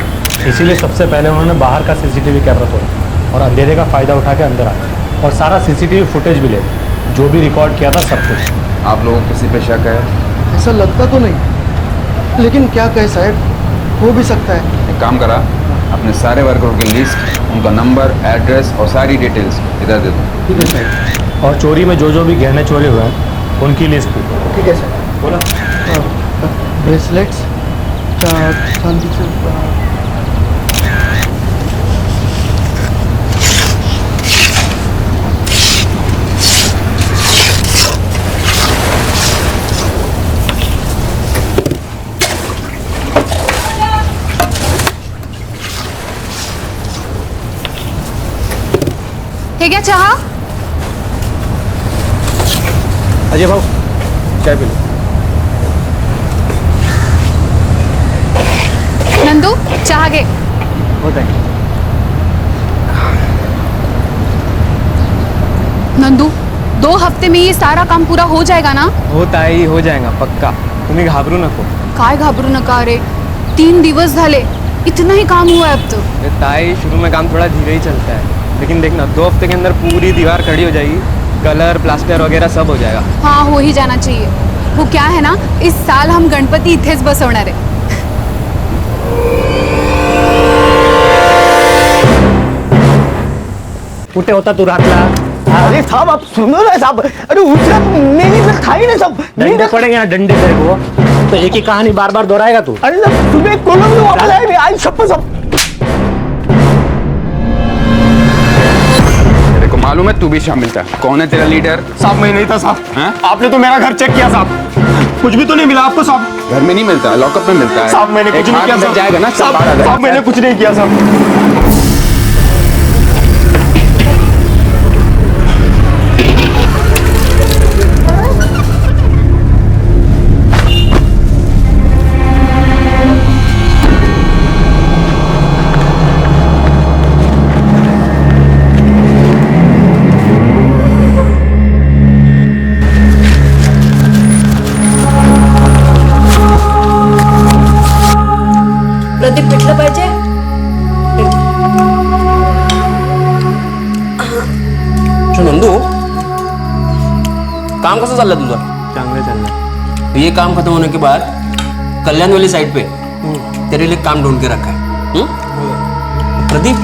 इसीलिए सबसे पहले उन्होंने बाहर का सीसीटीवी कैमरा तोड़ा और अंधेरे का फायदा उठा के अंदर आया और सारा सीसीटीवी फुटेज भी ले, जो भी रिकॉर्ड किया था सब कुछ। आप लोगों को किसी पे शक है? ऐसा लगता तो नहीं, लेकिन क्या कहे साहब, हो भी सकता है। एक काम करा, अपने सारे वर्करों की लिस्ट, उनका नंबर, एड्रेस और सारी डिटेल्स इधर दे दो। ठीक है साहब। और चोरी में जो भी गहने चोरी हुए हैं उनकी लिस्ट भी। ठीक है सर। बोला ब्रेसलेट्स, चांदी से ठीक है चाह। अजय भाऊ चाय पी लो। नंदू चाह गे। नंदू 2 हफ्ते में ये सारा काम पूरा हो जाएगा ना? ताई हो जाएगा पक्का, तुम्ही घाबरू नको। काय घाबरू नका रे, 3 दिवस झाले, इतना ही काम हुआ है अब तो। ताई शुरू में काम थोड़ा धीरे ही चलता है, लेकिन देखना 2 हफ्ते के अंदर पूरी दीवार खड़ी हो जाएगी, कलर प्लास्टर वगैरह सब हो जाएगा। हाँ हो ही जाना चाहिए। वो क्या है ना, इस साल हम गणपति इथेच बसवणार आहे। कुठे होता तू रातला? अरे साहब आप सुनो ना साहब, अरे उसका नहीं था ही ना सब। डंडे पड़ेंगे ना, डंडे तेरे को तो एक ही कहानी बार बार दोहराएगा तू। अरे सुबह कॉलम में वापस आए, आई सब मालूम है तू भी शामिल था। कौन है तेरा लीडर? साहब मैं नहीं था साहब। आपने तो मेरा घर चेक किया साहब, कुछ भी तो नहीं मिला आपको साहब। घर में नहीं मिलता, लॉकअप में मिलता है। साहब मैंने कुछ नहीं किया साहब। जाएगा ना साहब मैंने कुछ नहीं किया साहब। प्रदीप पिटलं पाहिजे. नंदू काम कसं चाललं तुझं? चांगलं चाललं. ये काम खत्म होने के बाद कल्याण वाली साइड पे तेरे लिए काम ढूंढ के रखा है. प्रदीप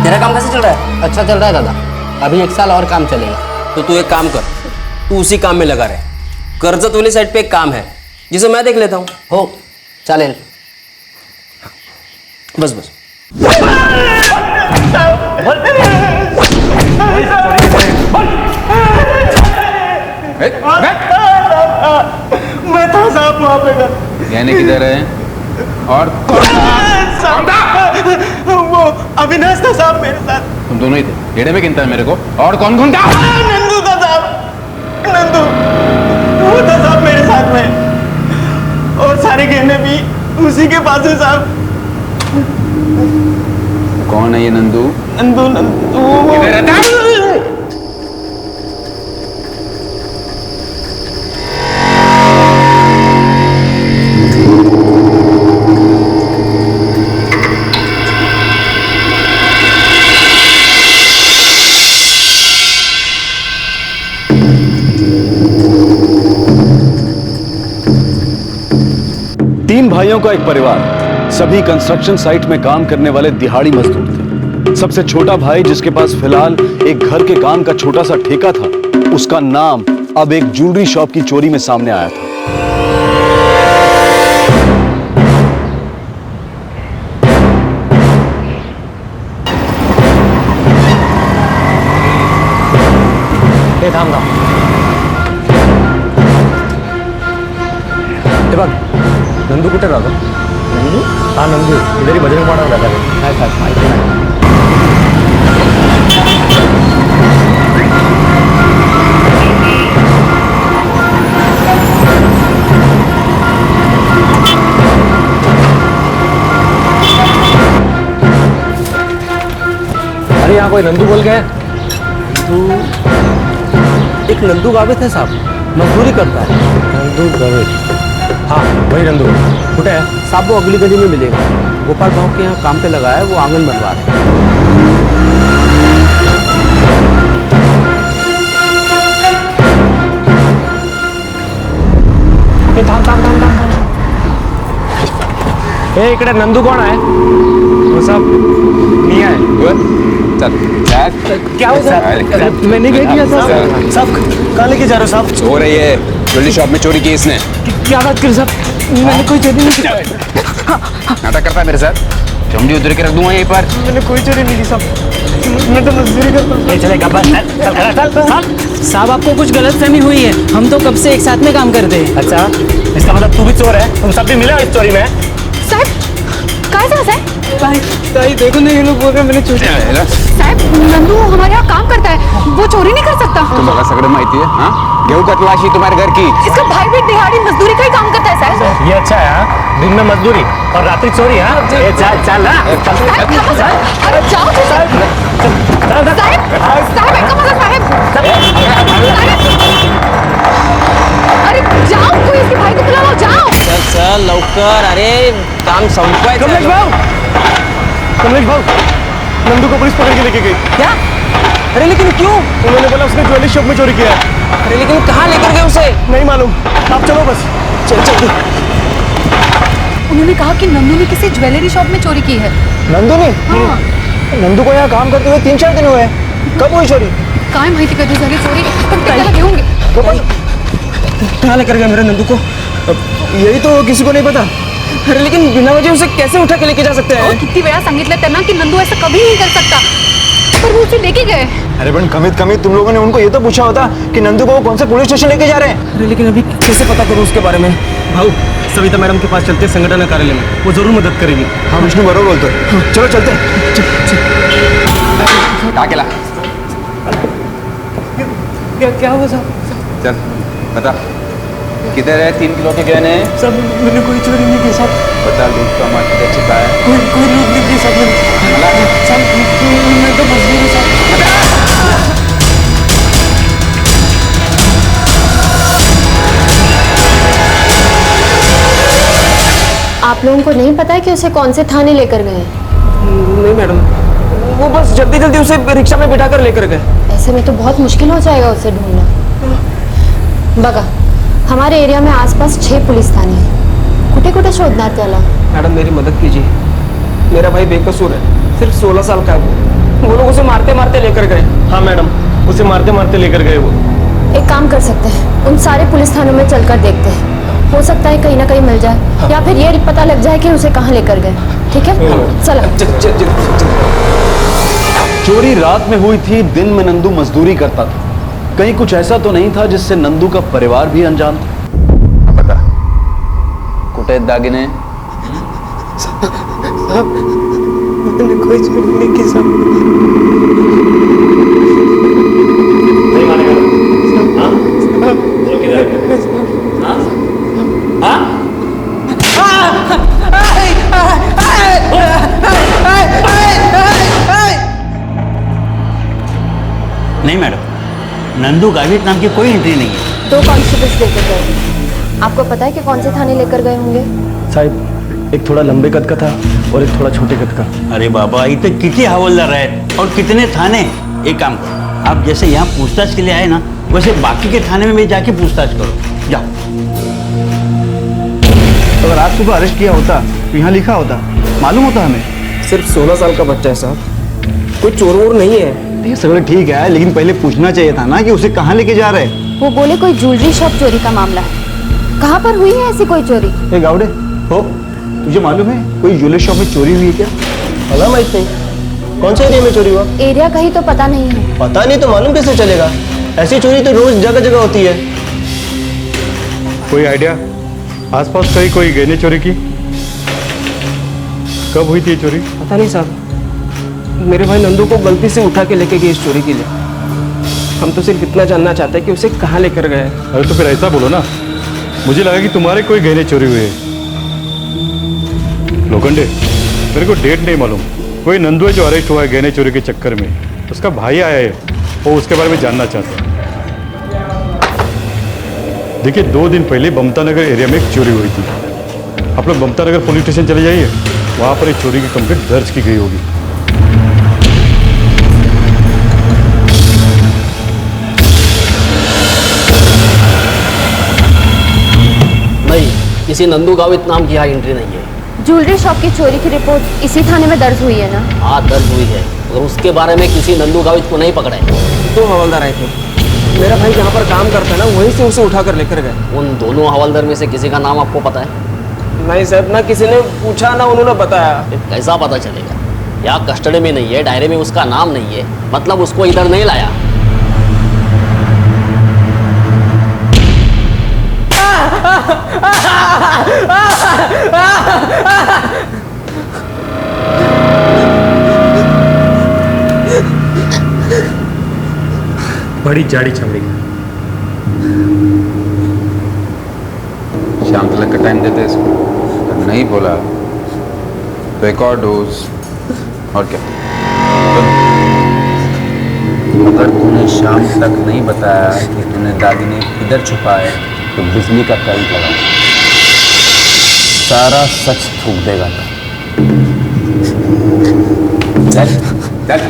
तेरा काम कैसे चल रहा है? अच्छा चल रहा है दादा. अभी 1 साल और काम चलेगा. तो तू एक काम कर, तू उसी काम में लगा रहे. कर्जत वाली साइड पे एक काम है जिसे मैं देख लेता हूँ. हो चालेल. बस बस. मैं था साहब वहाँ पे. यानी किधर है? और वो अविनाश था साहब मेरे साथ. तुम दोनों ही थे? गेड़े में गिनता है मेरे को. और कौन कौन था? नंदू था साहब. नंदू वो था साहब मेरे साथ में, और सारे गहने भी उसी के पास है साहब. कौन है ये नंदू? नंदू नंदू किधर रहता है? तीन भाइयों का एक परिवार, सभी कंस्ट्रक्शन साइट में काम करने वाले दिहाड़ी मजदूर थे. सबसे छोटा भाई जिसके पास फिलहाल एक घर के काम का छोटा सा ठेका था, उसका नाम अब एक ज्वेलरी शॉप की चोरी में सामने आया था. थांब थांब. हे बघ, नंदू कुठे राहतो? नंदू? हा नंदू इधर बजरंग पाड़ा राहता है. काय काय माहिती नाही. अरे यहाँ कोई नंदू बोल गए? एक नंदू गावित है साहब, मजदूरी करता है. नंदू गावित? हाँ वही नंदू. कुछ है साहब? वो अगली गली में मिलेगा. गोपाल भाव के यहाँ काम पे लगा है, वो आंगन बनवा रहे हैं. थांब थांब थांब थांब. हे इकडे नंदू कोण आहे? वो सब नहीं आए. चल क्या हो गया? मैंने क्या किया साहब? साहब कहाँ लेके जा रहे हो साहब? चोर है ये. ज्वेलरी शॉप में चोरी की इसने. क्या बात कर साहब? मैंने कोई चोरी नहीं की. नाटक करता है मेरे साथ. चमड़ी उतर के रख दूंगा यहीं पर. मैंने कोई चोरी नहीं की साहब. मैं तो मजदूरी करता हूँ. चलेगा बस. साहब आपको कुछ गलतफहमी हुई है. हम तो कब से एक साथ में काम करते हैं. अच्छा इसका मतलब तू भी चोर है? तुम सब भी मिले हो इस चोरी में? साहब काय झालं साहेब? ताई देखो ना, ये लोग बोल रहे हैं मैंने चोरी. साहेब नंदू हमारे यहाँ काम करता है, वो चोरी नहीं कर सकता. तुम्हाला सगळं माहिती आहे? हाँ? घेऊ का तलाशी तुम्हारे घर की? इसका भाई भी दिहाड़ी मजदूरी का ही काम करता है साहब. ये अच्छा है. हाँ? दिन में मजदूरी और रात्रि चोरी. हाँ ये चल चल ना. अरे जाओ साहब. साहब ऐका माझा साहेब. अरे जाओ, कोई इसके भाई को बुला लो. जाओ चल लवकर. अरे काम संपवायचं. कमलेश भाऊ, कमलेश भाऊ, नंदू को पुलिस पकड़ के लेके गई. क्या? अरे लेकिन क्यों? उन्होंने बोला उसने ज्वेलरी शॉप में चोरी किया है. अरे लेकिन कहाँ लेकर गए उसे? नहीं मालूम. आप चलो बस. चल चल. उन्होंने कहा कि नंदू ने किसी ज्वेलरी शॉप में चोरी की है. नंदू ने? हाँ. नंदू को यहाँ काम करते हुए 3-4 दिन हुए. कब हुई चोरी? काय माहिती कधी झाली चोरी, पण ते त्याला घेऊन गे. कहाँ लेकर गए मेरे नंदू को? यही तो किसी को नहीं पता. अरे लेकिन बिना वजह उसे कैसे उठा के लेके जा सकते हैं? किती वेळा सांगितलं त्यांना की नंदू ऐसा कभी नहीं कर सकता. पर वो उसे लेके गए। अरे बहन कमित तुम लोगों ने उनको ये तो पूछा होता कि नंदू को वो कौन से पुलिस स्टेशन लेके जा रहे हैं। अरे लेकिन अभी कैसे पता करूँ उसके बारे में? भाऊ सविता मैडम के पास चलते हैं, संगठन कार्यालय में, वो जरूर मदद करेगी। हाँ विष्णु बरोबर बोलते हो। चलो चलते हैं। अकेला क्या हुआ साहब? चल बता किधर है 3 किलो के गहने? सब मैंने कोई चोरी नहीं की साहब। बता लूट का माल किधर छिपा है? कोई लूट नहीं की साहब। मैं तो मजबूर हूँ साहब। आप लोगों को नहीं पता है कि उसे कौन से थाने लेकर गए? नहीं मैडम, वो बस जल्दी जल्दी उसे रिक्शा में बिठा कर लेकर गए। ऐसे में तो बहुत मुश्किल हो जाएगा उसे ढूंढना। बगा हमारे एरिया में आसपास 6 पुलिस थाने हैं, कुठे कुठे शोधना त्याला। मैडम मेरी मदद कीजिए, मेरा भाई बेकसूर है, सिर्फ 16 साल का है। वो लोग उसे मारते मारते लेकर गए। हाँ मैडम, उसे मारते मारते लेकर गए वो। एक काम कर सकते हैं, उन सारे पुलिस थानों में चलकर देखते हैं, हो सकता है कहीं ना कहीं मिल जाए, या फिर ये पता लग जाए कि उसे कहाँ लेकर गए। ठीक है चलो। चोरी रात में हुई थी, दिन में नंदू मजदूरी करता था। कहीं कुछ ऐसा तो नहीं था जिससे नंदू का परिवार भी अनजान था? बता कुठे दागिने? साहब मैंने कोई चोरी नहीं की साहब। नहीं मानेगा? हाँ? बोलो किधर है? हाँ? हाँ? नहीं मैडम, नंदू गावित नाम की कोई एंट्री नहीं है। 2 कांस्टेबल्स लेकर गए। आपको पता है कि कौन से थाने लेकर गए होंगे? साहब एक थोड़ा लंबे कद का था और एक थोड़ा छोटे कद का। अरे बाबा ये तो कितने हवलदार है और कितने थाने। एक काम करो, आप जैसे यहाँ पूछताछ के लिए आए ना, वैसे बाकी के थाने में भी जाके पूछताछ करो। जाओ। अगर आज सुबह अरेस्ट किया होता तो यहाँ लिखा होता, मालूम होता हमें। सिर्फ 16 साल का बच्चा है साहब, कोई चोर वोर नहीं है। ये सब ठीक है, लेकिन पहले पूछना चाहिए था ना कि उसे कहाँ लेके जा रहे हैं। वो बोले कोई ज्वेलरी शॉप चोरी का मामला है। कहाँ पर हुई है ऐसी कोई चोरी? ए गावड़े हो, तुझे मालूम है कोई ज्वेलरी शॉप में चोरी हुई है क्या? भला माहित नहीं। कौन से एरिया में चोरी हुआ? एरिया का ही तो पता नहीं है। पता नहीं तो मालूम कैसे चलेगा? ऐसी चोरी तो रोज जगह जगह होती है। कोई आइडिया आसपास कहीं कोई गहने चोरी की? कब हुई थी ये चोरी? पता नहीं साहब, मेरे भाई नंदू को गलती से उठा के लेके गए इस चोरी के लिए। हम तो सिर्फ इतना जानना चाहते हैं कि उसे कहाँ लेकर गए। अरे तो फिर ऐसा बोलो ना, मुझे लगा कि तुम्हारे कोई गहने चोरी हुए हैं। लोखंडे, मेरे को डेट नहीं मालूम, कोई नंदू है जो अरेस्ट हुआ है गहने चोरी के चक्कर में। उसका भाई आया है, वो उसके बारे में जानना चाहता है। देखिए 2 दिन पहले बमता नगर एरिया में एक चोरी हुई थी। आप लोग बमता नगर पुलिस स्टेशन चले जाइए, वहाँ पर एक चोरी की कंप्लेंट दर्ज की गई होगी। नहीं, किसी नंदू गावित नाम की यहाँ एंट्री नहीं है। ज्वेलरी शॉप की चोरी की रिपोर्ट इसी थाने में दर्ज हुई है ना? हाँ दर्ज हुई है, और उसके बारे में किसी नंदू गावित को नहीं पकड़े। 2 हवलदार आए थे, मेरा भाई जहाँ पर काम करता है ना, वहीं से उसे उठाकर लेकर गए। उन दोनों हवलदार में से किसी का नाम आपको पता है? नहीं साहब, ना किसी ने पूछा ना उन्होंने बताया। कैसा पता चलेगा? यहाँ कस्टडी में नहीं है, डायरी में उसका नाम नहीं है, मतलब उसको इधर नहीं लाया। बड़ी जाड़ी चमड़ी का। शाम तक का टाइम देते इसको, अगर नहीं बोला तो एक और डोज। और क्या? अगर तूने शाम तक नहीं बताया कि तूने दागिने किधर छुपाए तो बिजली का करंट लगा, सारा सच थूक देगा। चल चल।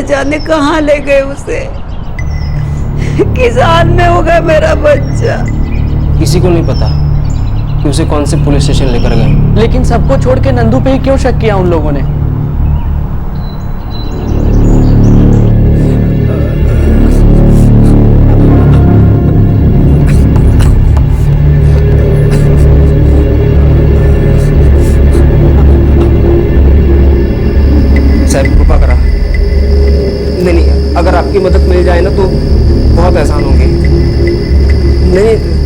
जाने कहाँ ले गए उसे। किसान में होगा मेरा बच्चा। किसी को नहीं पता कि उसे कौन से पुलिस स्टेशन लेकर गए, लेकिन सबको छोड़ के नंदू पे ही क्यों शक किया उन लोगों ने? साहब कृपा करा, नहीं अगर आपकी मदद मिल जाए ना तो बहुत एहसान होंगे। नहीं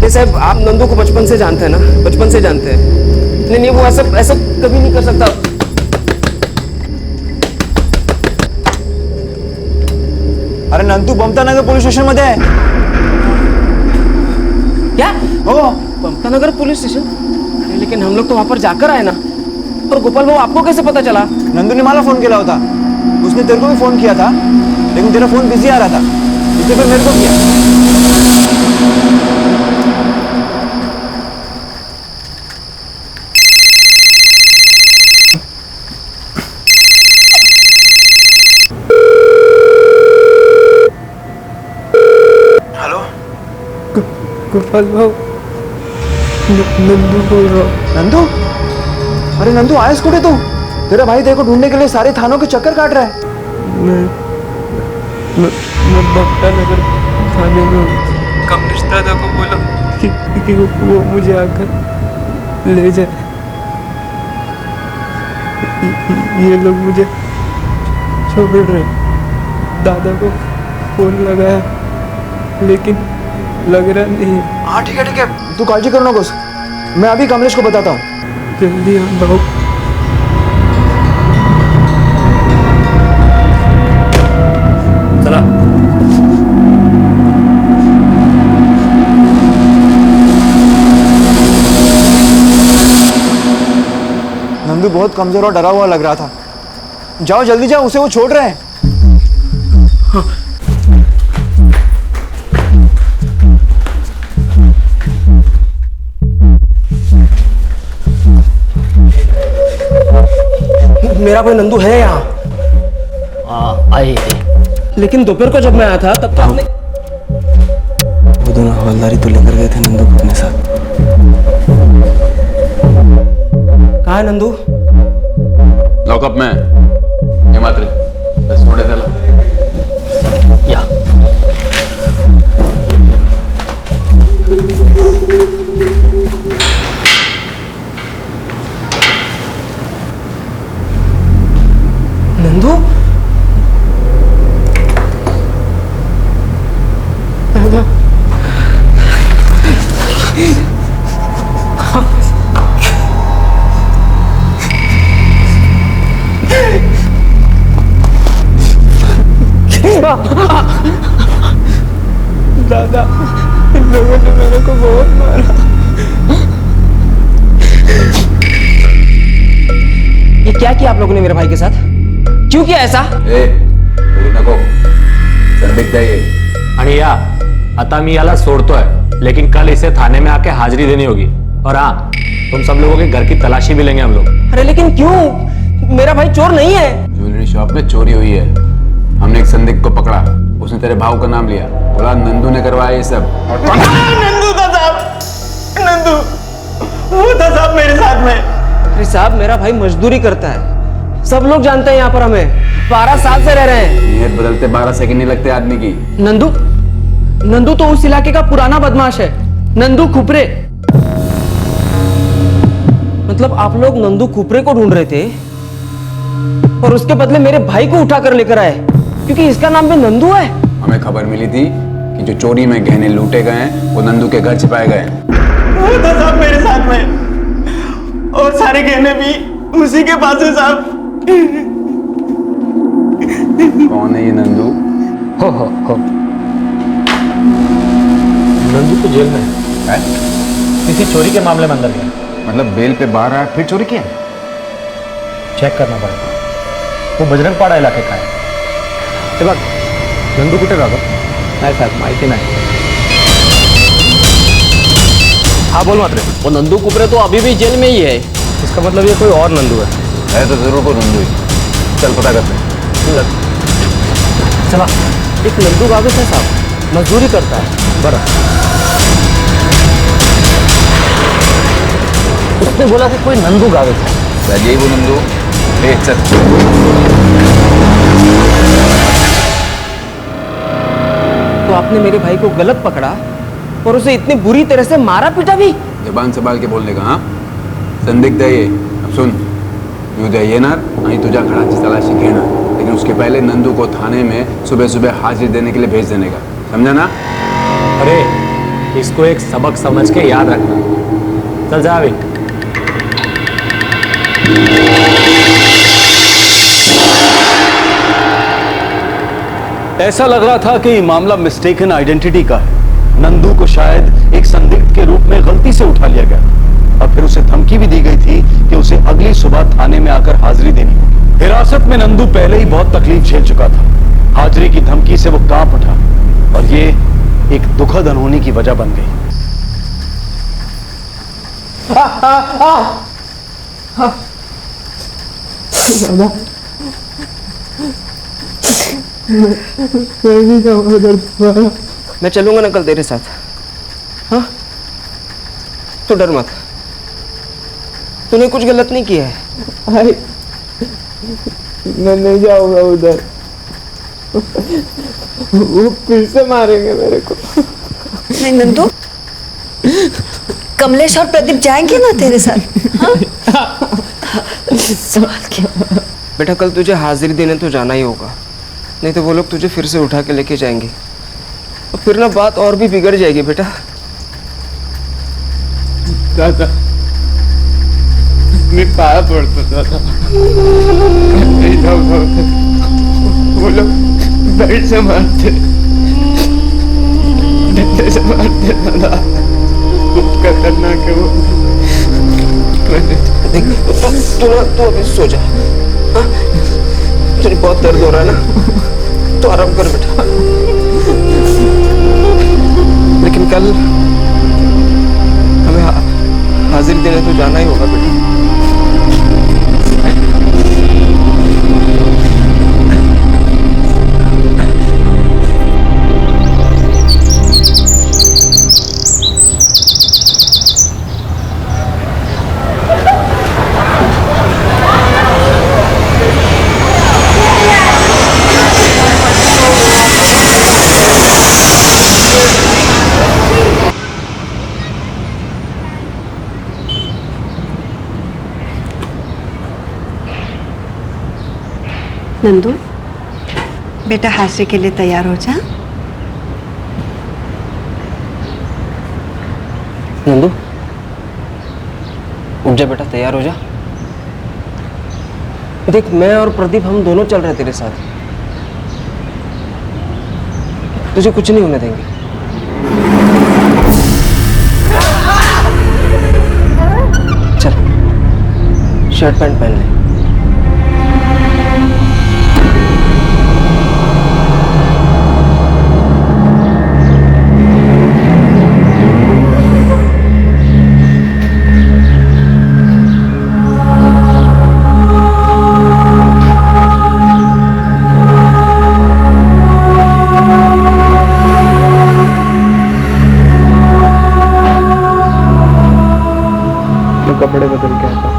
साहब, आप नंदू को बचपन से जानते हैं ना, बचपन से जानते हैं। नहीं वो ऐसा कभी नहीं कर सकता। अरे नंदू ममता नगर पुलिस स्टेशन मध्ये आहे। क्या? हो, ममता नगर पुलिस स्टेशन? अरे लेकिन हम लोग तो वहां पर जाकर आए ना। और गोपाल बाबू आपको कैसे पता चला? नंदू ने मला फोन केला होता, उसने तेरे को भी फोन किया था, लेकिन तेरा फोन बिजी आ रहा था, इसलिए फिर मेरे को किया। हेलो गोपाल बाबू, नंदू बोल रहा हूँ। नंदू? अरे नंदू आयस कुठे तू? तेरा भाई तेरे को ढूंढने के लिए सारे थानों के चक्कर काट रहा है। मैं ममता नगर थाने में हूँ। कमलेश दादा को बोला कि वो मुझे आकर ले जाए। ये लोग मुझे छोड़ रहे। दादा को फोन लगाया लेकिन लग रहा नहीं। हाँ ठीक है, तू काळजी करू नकोस, मैं अभी कमलेश को बताता हूँ। जल्दी आ बाबू। चला। नंदू बहुत कमजोर और डरा हुआ लग रहा था। जाओ जल्दी जाओ, उसे वो छोड़ रहे हैं। मेरा कोई नंदू है यहाँ? आए लेकिन दोपहर को जब मैं आया था तब तो आपने वो दोनों हवलदारी तो लेकर गए थे नंदू को अपने साथ। कहाँ है नंदू? लॉकअप में हे मात्र बस थोडे त्याला या नंदू? दादा, इन लोगों ने मेरे को बहुत मारा। ये क्या किया आप लोगों ने मेरे भाई के साथ? क्यों किया ऐसा? बोलू नको, संदिग्ध आहे ये। आणि या आता मी याला सोडतोय, लेकिन कल इसे थाने में आके हाजिरी देनी होगी। और हाँ, तुम सब लोगों के घर की तलाशी भी लेंगे हम लोग। अरे लेकिन क्यों? मेरा भाई चोर नहीं है। ज्वेलरी शॉप में चोरी हुई है, हमने एक संदिग्ध को पकड़ा, उसने तेरे भाव का नाम लिया, बोला नंदू ने करवाया ये सब। नंदू था साहब, नंदू वो था साहब मेरे साथ में। अरे साहब, मेरा भाई मजदूरी करता है, सब लोग जानते हैं यहाँ पर हमें। 12 साल से रह रहे हैं। नियत बदलते 12 सेकंड नहीं लगते आदमी की। नंदू तो उस इलाके का पुराना बदमाश है, नंदू खुपरे। मतलब आप लोग नंदू खुपरे को ढूंढ रहे थे और उसके बदले मेरे भाई को उठाकर लेकर आए, क्योंकि इसका नाम भी नंदू है। हमें खबर मिली थी कि जो चोरी में गहने लूटे गए हैं वो नंदू के घर छिपाए गए हैं। वो था साहब मेरे साथ में, और सारे गहने भी उसी के पास है साहब। कौन है ये नंदू? हो नंदू तो जेल में है, किसी चोरी के मामले में अंदर गया। मतलब बेल पे बाहर आया फिर चोरी किया? चेक करना पड़ेगा, वो बजरंगपाडा इलाके का है। हे बघ, नंदू कुठे राहतो? नाही साहेब, माहिती नाही। हाँ बोल मात्र। वो नंदू कुपरे तो अभी भी जेल में ही है। इसका मतलब ये कोई और नंदू है तो जरूर को नंदू ही। चल पता करते हैं। चला। एक नंदू गावित है साहब, मजदूरी करता है। बड़ा उसने बोला कि कोई नंदू गावित है। यही वो नंदू। चल। तो आपने मेरे भाई को गलत पकड़ा और उसे इतनी बुरी तरह से मारा पीटा भी? जबान संभाल के बोलने का। हाँ, संदिग्ध है ये। अब सुन, युद्ध ये ना नहीं तुझा खड़ाची तलाशी घेना, लेकिन उसके पहले नंदू को थाने में सुबह सुबह हाजिर देने के लिए भेज देने का, समझा ना? अरे इसको एक सबक समझ के याद रखना। चल जा अभी। ऐसा लग रहा था कि ये मामला मिस्टेकन आइडेंटिटी का है। नंदू को शायद एक संदिग्ध के रूप में गलती से उठा लिया गया और फिर उसे धमकी भी दी गई थी कि उसे अगली सुबह थाने में आकर हाजिरी देनी होगी। हिरासत में नंदू पहले ही बहुत तकलीफ झेल चुका था। हाजिरी की धमकी से वो कांप उठा और ये एक दुखद अनहोनी की वजह बन गई। मैं चलूंगा ना कल तेरे साथ। हाँ, तो डर मत, तूने कुछ गलत नहीं किया है। मैं नहीं जाऊंगा उधर, वो फिर से मारेंगे मेरे को। नहीं नंदू, कमलेश और प्रदीप जाएंगे ना तेरे साथ? हाँ? बेटा कल तुझे हाजिरी देने तो जाना ही होगा, नहीं तो वो लोग तुझे फिर से उठा के लेके जाएंगे और फिर ना बात और भी बिगड़ जाएगी बेटा। दादा मैं पाया पड़ता दादा, नहीं जाऊंगा। वो लोग बेल्ट से मारते, डंडे से मारते दादा, खूब खतरनाक है वो। तू अभी सो जा। हाँ? तुझे बहुत दर्द हो रहा है ना, तो आराम कर बेटा। लेकिन कल हमें हाजिर देने तो जाना ही होगा बेटा। नंदू बेटा हाजिरी के लिए तैयार हो जा। नंदू उठ जा बेटा, तैयार हो जा। देख मैं और प्रदीप हम दोनों चल रहे हैं तेरे साथ, तुझे कुछ नहीं होने देंगे। चल शर्ट पैंट पहन ले। कपड़े बदल के आता।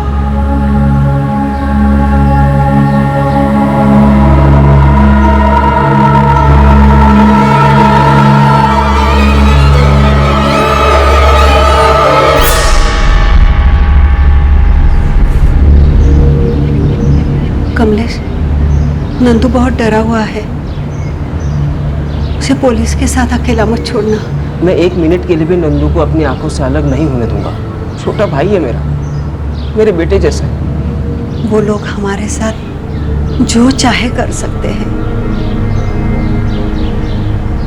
कमलेश, नंदू बहुत डरा हुआ है, उसे पुलिस के साथ अकेला मत छोड़ना। मैं एक मिनट के लिए भी नंदू को अपनी आंखों से अलग नहीं होने दूंगा। छोटा भाई है मेरा, मेरे बेटे जैसा। वो लोग हमारे साथ जो चाहे कर सकते हैं।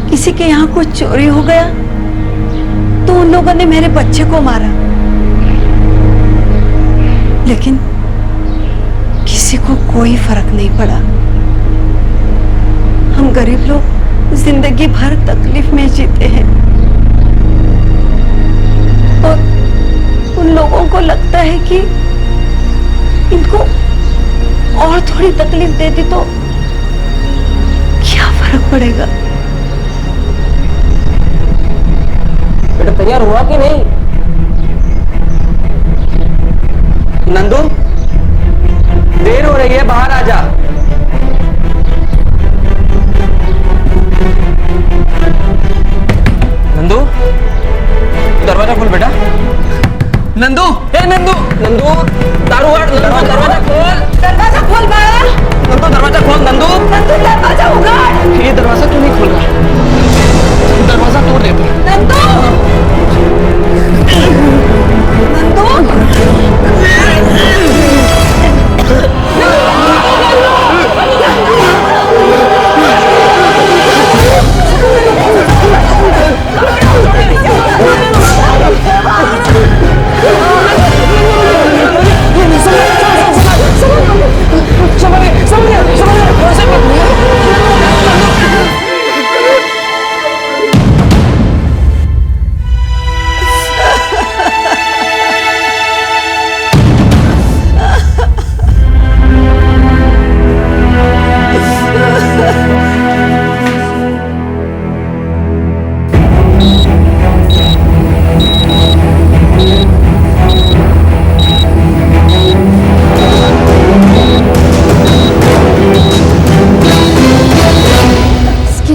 किसी के यहाँ कुछ चोरी हो गया तो उन लोगों ने मेरे बच्चे को मारा, लेकिन किसी को कोई फर्क नहीं पड़ा। हम गरीब लोग जिंदगी भर तकलीफ में जीते हैं और उन लोगों को लगता है कि इनको और थोड़ी तकलीफ दे दी तो फर्क पड़ेगा। बेटा तैयार हुआ कि नहीं? नंदू देर हो रही है, बाहर आ जा। नंदू दरवाजा खोल बेटा। नंदू, ए नंदू, नंदू दारू हट, नंदू दरवाजा खोल। दरवाजा खोल बाबा। नंदू दरवाजा खोल। नंदू नंदू दरवाजा उगाड़। ये दरवाजा क्यों नहीं खोल रहा? दरवाजा तोड़ देता। नंदू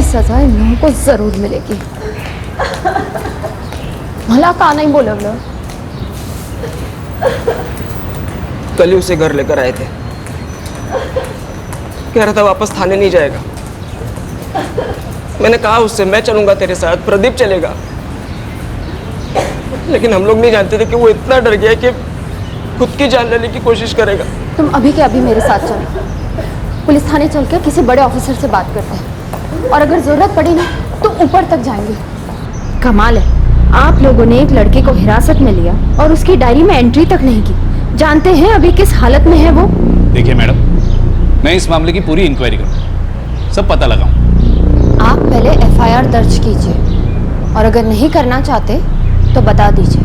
सजा इन लोगों को जरूर मिलेगी। भला का नहीं बोलवलं? कल ही उसे घर लेकर आए थे, कह रहा था वापस थाने नहीं जाएगा। मैंने कहा उससे मैं चलूंगा तेरे साथ, प्रदीप चलेगा, लेकिन हम लोग नहीं जानते थे कि वो इतना डर गया कि खुद की जान लेने की कोशिश करेगा। तुम अभी के अभी मेरे साथ चलो, पुलिस थाने चल के किसी बड़े ऑफिसर से बात करते हैं, और अगर जरूरत पड़ी ना तो ऊपर तक जाएंगे। कमाल है, आप लोगों ने एक लड़के को हिरासत में लिया और उसकी डायरी में एंट्री तक नहीं की। जानते हैं अभी किस हालत में है वो? देखिए मैडम, मैं इस मामले की पूरी इंक्वायरी करूँ, सब पता लगाऊं। आप पहले एफआईआर दर्ज कीजिए, और अगर नहीं करना चाहते तो बता दीजिए,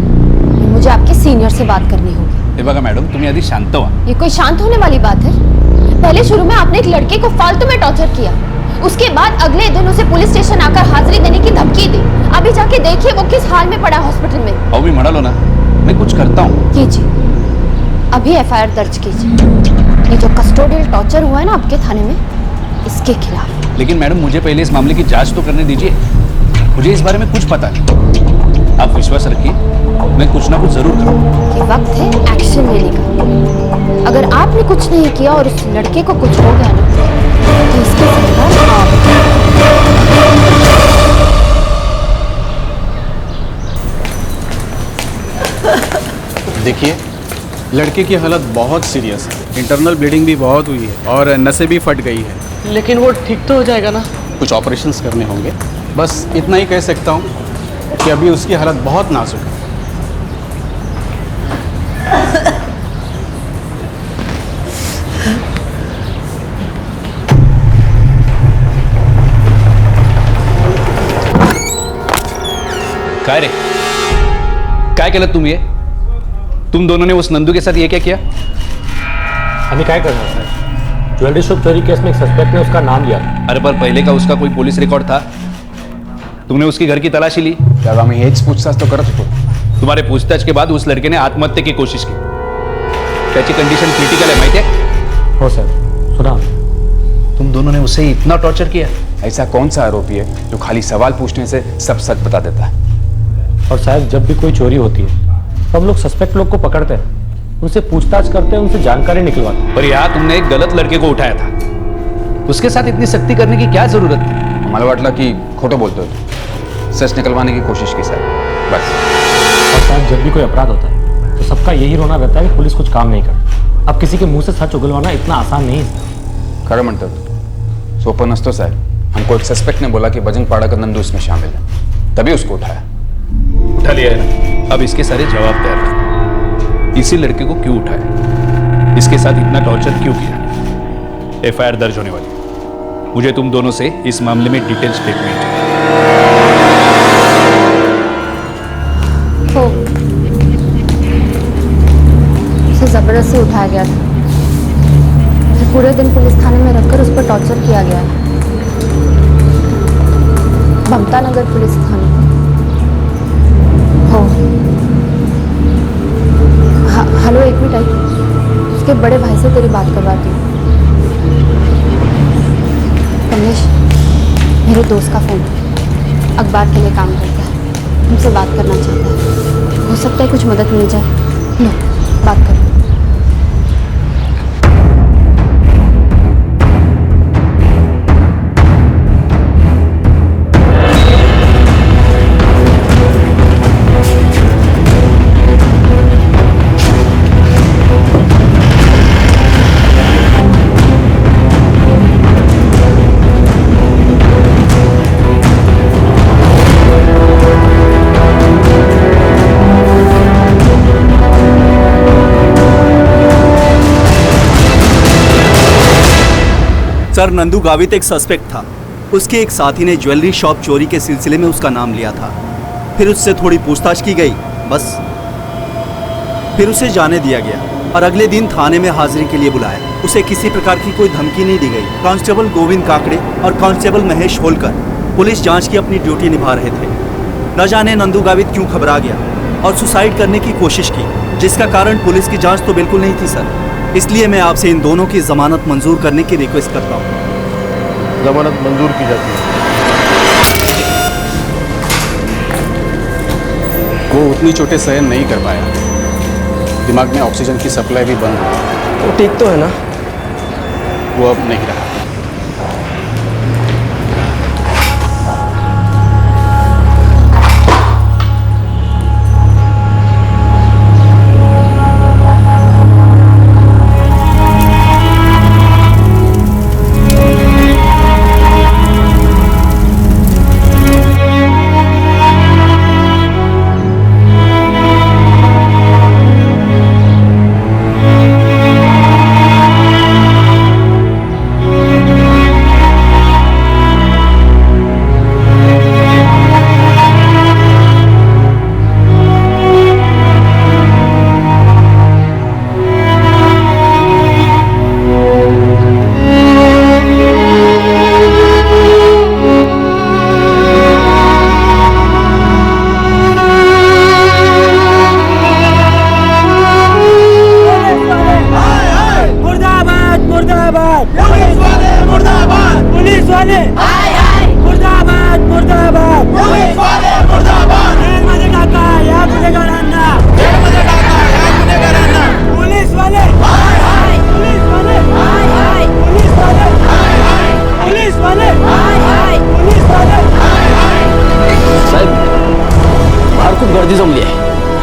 मुझे आपके सीनियर से बात करनी होगी। हे बघा मॅडम, तुम्ही आधी शांत व्हा। ये कोई शांत होने वाली बात है? पहले शुरू में आपने एक लड़के को फालतू में टॉर्चर किया, उसके बाद अगले दिन उसे पुलिस स्टेशन आकर हाजिरी देने की धमकी दी। अभी जाके देखिए वो किस हाल में पड़ा हॉस्पिटल में। अहो मी म्हणालो ना, मैं कुछ करता हूँ। कीजिए, अभी एफआईआर दर्ज कीजिए। ये जो कस्टोडियल टॉर्चर हुआ है ना आपके थाने में, इसके खिलाफ। लेकिन मैडम मुझे पहले इस मामले की जांच तो करने दीजिए, मुझे इस बारे में कुछ पता नहीं। आप विश्वास रखिए, मैं कुछ ना कुछ जरूर करूँगा। ये वक्त है एक्शन लेने का। अगर आपने कुछ नहीं किया और उस लड़के को कुछ हो गया ना, तो इसके देखिए, लड़के की हालत बहुत सीरियस है, इंटरनल ब्लीडिंग भी बहुत हुई है और नसें भी फट गई है। लेकिन वो ठीक तो हो जाएगा ना? कुछ ऑपरेशंस करने होंगे, बस इतना ही कह सकता हूँ कि अभी उसकी हालत बहुत नाजुक है। काय रे, काय केलं तुम्ही? तुम दोनों ने उस नंदू के साथ ये क्या किया? हमें क्या करना है? ज्वेलरी शॉप चोरी केस में एक सस्पेक्ट ने उसका नाम लिया। अरे पर पहले का उसका कोई पुलिस रिकॉर्ड था? तुमने उसकी घर की तलाशी ली? त्याला आम्ही हेच पूछताछ तो करत होतो। तुम्हारे पूछताछ के बाद उस लड़के ने आत्महत्या की कोशिश की, त्याची कंडीशन क्रिटिकल है, माहिती है? हो सर, सुना। तुम दोनों ने उसे इतना टॉर्चर किया? ऐसा कौन सा आरोपी है जो खाली सवाल पूछने से सब सच बता देता है? और साहब, जब भी कोई चोरी होती है तो हम लोग सस्पेक्ट लोग को पकड़ते हैं, उनसे पूछताछ करते हैं, उनसे जानकारी निकलवाते हैं। पर यहाँ तुमने एक गलत लड़के को उठाया था, उसके साथ इतनी सख्ती करने की क्या जरूरत थी? हमारा वाटला कि खोटो बोलते हो, सच निकलवाने की कोशिश की सर, बस। और साहब, जब भी कोई अपराध होता है तो सबका यही रोना रहता है कि पुलिस कुछ काम नहीं करती। अब किसी के मुंह से सच उगलवाना इतना आसान नहीं है। खरं म्हणतो तू, सोपं नसतो साहब। हमको एक सस्पेक्ट ने बोला कि बजरंग का नंदू इसमें शामिल है, तभी उसको उठाया। उठा लिया है ना, अब इसके सारे जवाब तैयार कर। इसी लड़के को क्यों उठाया, इसके साथ इतना टॉर्चर क्यों किया? एफआईआर दर्ज होने वाली, मुझे तुम दोनों से इस मामले में डिटेल स्टेटमेंट चाहिए। उसे जबरदस्ती उठाया गया था, फिर पूरे दिन पुलिस थाने में रखकर उस पर टॉर्चर किया गया है। ममता नगर पुलिस थाने। हो हेलो, एक मिनट आई, उसके बड़े भाई से तेरी बात करवाती हूँ। कमलेश, मेरे दोस्त का फोन, अखबार के लिए काम करता है, तुमसे बात करना चाहता है। हो सकता है कुछ मदद मिल जाए। लो, बात करो। सर, नंदू गावित एक सस्पेक्ट था। उसके एक साथी ने ज्वेलरी शॉप चोरी के सिलसिले में उसका नाम लिया था। फिर उससे थोड़ी पूछताछ की गई, बस। फिर उसे जाने दिया गया और अगले दिन थाने में हाजिरी के लिए बुलाया। उसे किसी प्रकार की कोई धमकी नहीं दी गई। कांस्टेबल गोविंद काकड़े और कांस्टेबल महेश होलकर पुलिस जांच की अपनी ड्यूटी निभा रहे थे। न जाने नंदू गावित क्यों घबरा गया और सुसाइड करने की कोशिश की, जिसका कारण पुलिस की जांच तो बिल्कुल नहीं थी सर। इसलिए मैं आपसे इन दोनों की जमानत मंजूर करने की रिक्वेस्ट करता हूँ। जमानत मंजूर की जाती है। वो उतनी चोटें सहन नहीं कर पाया। दिमाग में ऑक्सीजन की सप्लाई भी बंद है। वो ठीक तो है ना? वो अब नहीं रहा।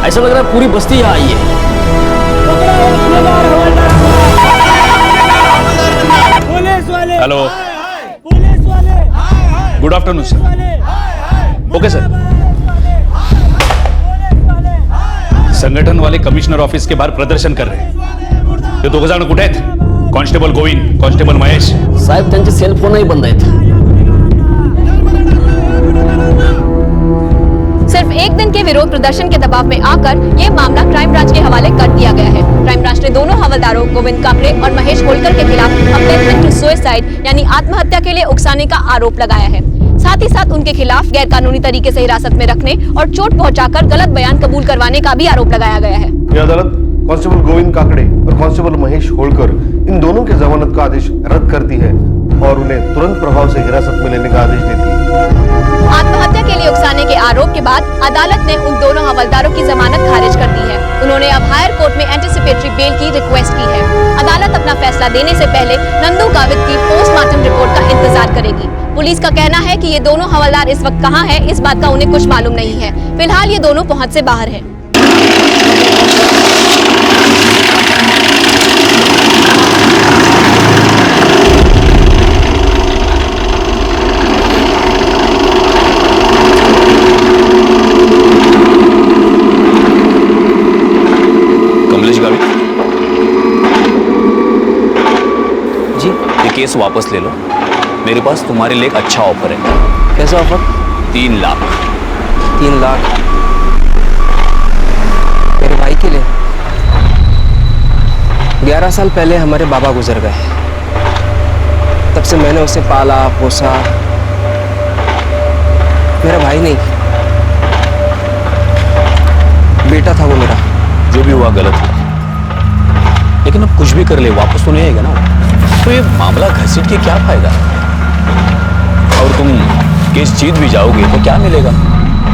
ऐसा लग रहा है पूरी बस्ती यहाँ आई है। Hello, good afternoon sir. Okay sir. संगठन वाले कमिश्नर ऑफिस के बाहर प्रदर्शन कर रहे हैं। ते दोघ जण कुठे आहेत? कॉन्स्टेबल गोविंद, कॉन्स्टेबल महेश साहेब, त्यांचे सेल फोनही बंद आहेत। सिर्फ एक दिन के विरोध प्रदर्शन के दबाव में आकर ये मामला क्राइम ब्रांच के हवाले कर दिया गया है। क्राइम ब्रांच ने दोनों हवलदारों गोविंद काकड़े और महेश होलकर के खिलाफ अम्पेयरमेंट टू सुसाइड यानी आत्महत्या के लिए उकसाने का आरोप लगाया है। साथ ही साथ उनके खिलाफ गैर कानूनी तरीके से हिरासत में रखने और चोट पहुंचाकर गलत बयान कबूल करवाने का भी आरोप लगाया गया है। यह अदालत कांस्टेबल गोविंद काकड़े और कांस्टेबल महेश होलकर इन दोनों के जमानत का आदेश रद्द करती है और उन्हें तुरंत प्रभाव से हिरासत में लेने का आदेश देती है। आत्महत्या के लिए उकसाने के आरोप के बाद अदालत ने उन दोनों हवलदारों की जमानत खारिज कर दी है। उन्होंने अब हायर कोर्ट में एंटीसिपेटरी बेल की रिक्वेस्ट की है। अदालत अपना फैसला देने से पहले नंदू गावित की पोस्टमार्टम रिपोर्ट का इंतजार करेगी। पुलिस का कहना है कि ये दोनों हवलदार इस वक्त कहां हैं, इस बात का उन्हें कुछ मालूम नहीं है। फिलहाल ये दोनों पहुंच से बाहर हैं। कमलेश गावित जी, ये केस वापस ले लो। मेरे पास तुम्हारे लिए एक अच्छा ऑफर है। कैसा ऑफर? 3 लाख। 3 लाख मेरे भाई के लिए? 11 साल पहले हमारे बाबा गुजर गए। तब से मैंने उसे पाला पोसा, भाई नहीं, बेटा था वो मेरा। जो भी हुआ गलत हुआ, लेकिन अब कुछ भी कर ले वापस तो नहीं आएगा ना। तो ये मामला घसीट के क्या फायदा, और तुम केस जीत भी जाओगे तो क्या मिलेगा?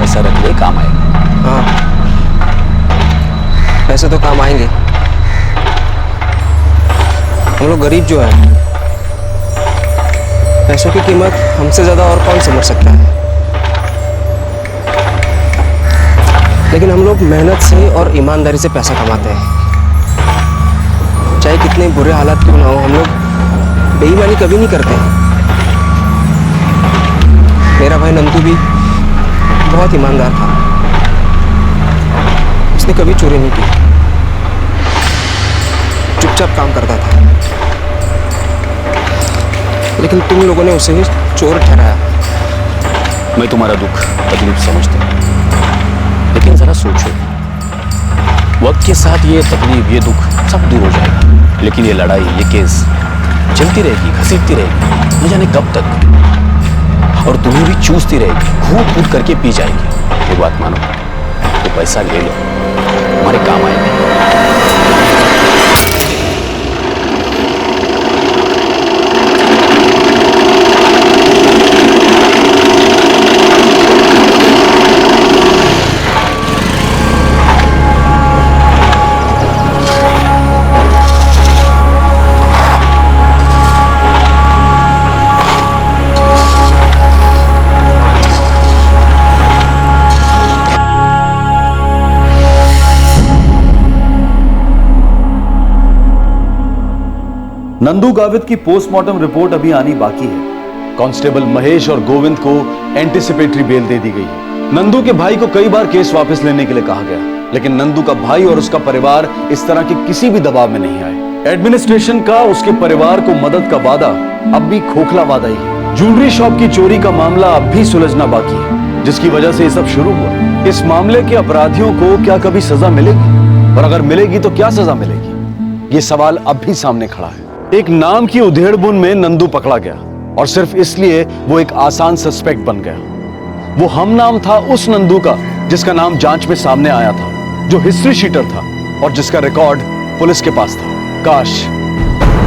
ऐसा रख ले, काम आएगा। हाँ, पैसे तो काम आएंगे। हम लोग गरीब जो है, पैसों की कीमत हमसे ज्यादा और कौन समझ सकता है। लेकिन हम लोग मेहनत से और ईमानदारी से पैसा कमाते हैं। चाहे कितने बुरे हालात क्यों ना हो, हम लोग बेईमानी कभी नहीं करते। मेरा भाई नंदू भी बहुत ईमानदार था, उसने कभी चोरी नहीं की, चुपचाप काम करता था। लेकिन तुम लोगों ने उसे ही चोर ठहराया। मैं तुम्हारा दुख तकलीफ समझता हूँ, लेकिन जरा सोचो, वक्त के साथ ये तकलीफ, ये दुख सब दूर हो जाएगा, लेकिन ये लड़ाई, ये केस चलती रहेगी, घसीटती रहेगी, न जाने कब तक, और तुम्हें भी चूसती रहेगी, घूट कूट करके पी जाएगी। एक बात मानो, तो पैसा ले लो, हमारे काम आएगा। नंदू गावित की पोस्टमार्टम रिपोर्ट अभी आनी बाकी है। कांस्टेबल महेश और गोविंद को एंटिसिपेटरी बेल दे दी गई है। नंदू के भाई को कई बार केस वापस लेने के लिए कहा गया, लेकिन नंदू का भाई और उसका परिवार इस तरह के किसी भी दबाव में नहीं आए। एडमिनिस्ट्रेशन का उसके परिवार को मदद का वादा अब भी खोखला वादा ही है। ज्वेलरी शॉप की चोरी का मामला अब भी सुलझना बाकी है, जिसकी वजह से ये सब शुरू हुआ। इस मामले के अपराधियों को क्या कभी सजा मिलेगी, और अगर मिलेगी तो क्या सजा मिलेगी, ये सवाल अब भी सामने खड़ा है। एक नाम की उधेड़बुन में नंदू पकड़ा गया, और सिर्फ इसलिए वो एक आसान सस्पेक्ट बन गया। वो हम नाम था उस नंदू का जिसका नाम जांच में सामने आया था, जो हिस्ट्री शीटर था और जिसका रिकॉर्ड पुलिस के पास था।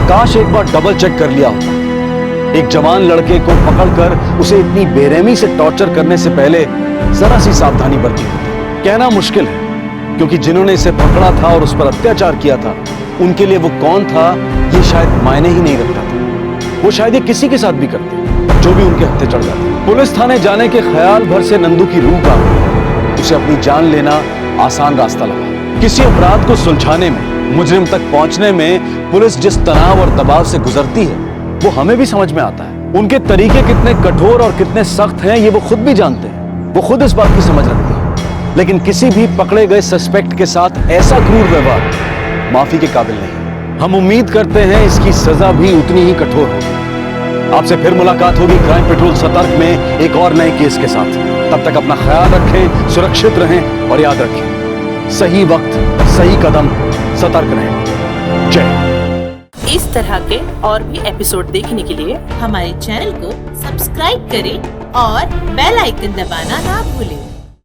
काश एक बार डबल चेक कर लिया होता। एक जवान लड़के को पकड़कर उसे इतनी बेरहमी से टॉर्चर करने से पहले जरा सी सावधानी बरती होती। कहना मुश्किल है, क्योंकि जिन्होंने इसे पकड़ा था और उस पर अत्याचार किया था, उनके लिए वो कौन था ये शायद मायने ही नहीं रखता था। वो शायद ये किसी के साथ भी करते जो भी उनके हत्थे चढ़ जाते। पुलिस थाने जाने के ख्याल भर से नंदू की रूह कांप गई। उसे अपनी जान लेना आसान रास्ता लगा। किसी अपराध को सुलझाने में, मुजरिम तक पहुंचने में पुलिस जिस तनाव और दबाव से गुजरती है, वो हमें भी समझ में आता है। उनके तरीके कितने कठोर और कितने सख्त हैं, ये वो खुद भी जानते हैं। वो खुद इस बात की समझ रखते हैं। लेकिन किसी भी पकड़े गए सस्पेक्ट के साथ ऐसा क्रूर व्यवहार माफी के काबिल नहीं। हम उम्मीद करते हैं इसकी सजा भी उतनी ही कठोर होगी। आपसे फिर मुलाकात होगी क्राइम पेट्रोल सतर्क में एक और नए केस के साथ। तब तक अपना ख्याल रखें, सुरक्षित रहें और याद रखें, सही वक्त सही कदम, सतर्क रहें। जय। इस तरह के और भी एपिसोड देखने के लिए हमारे चैनल को सब्सक्राइब करें और बेल आइकन दबाना ना भूलें।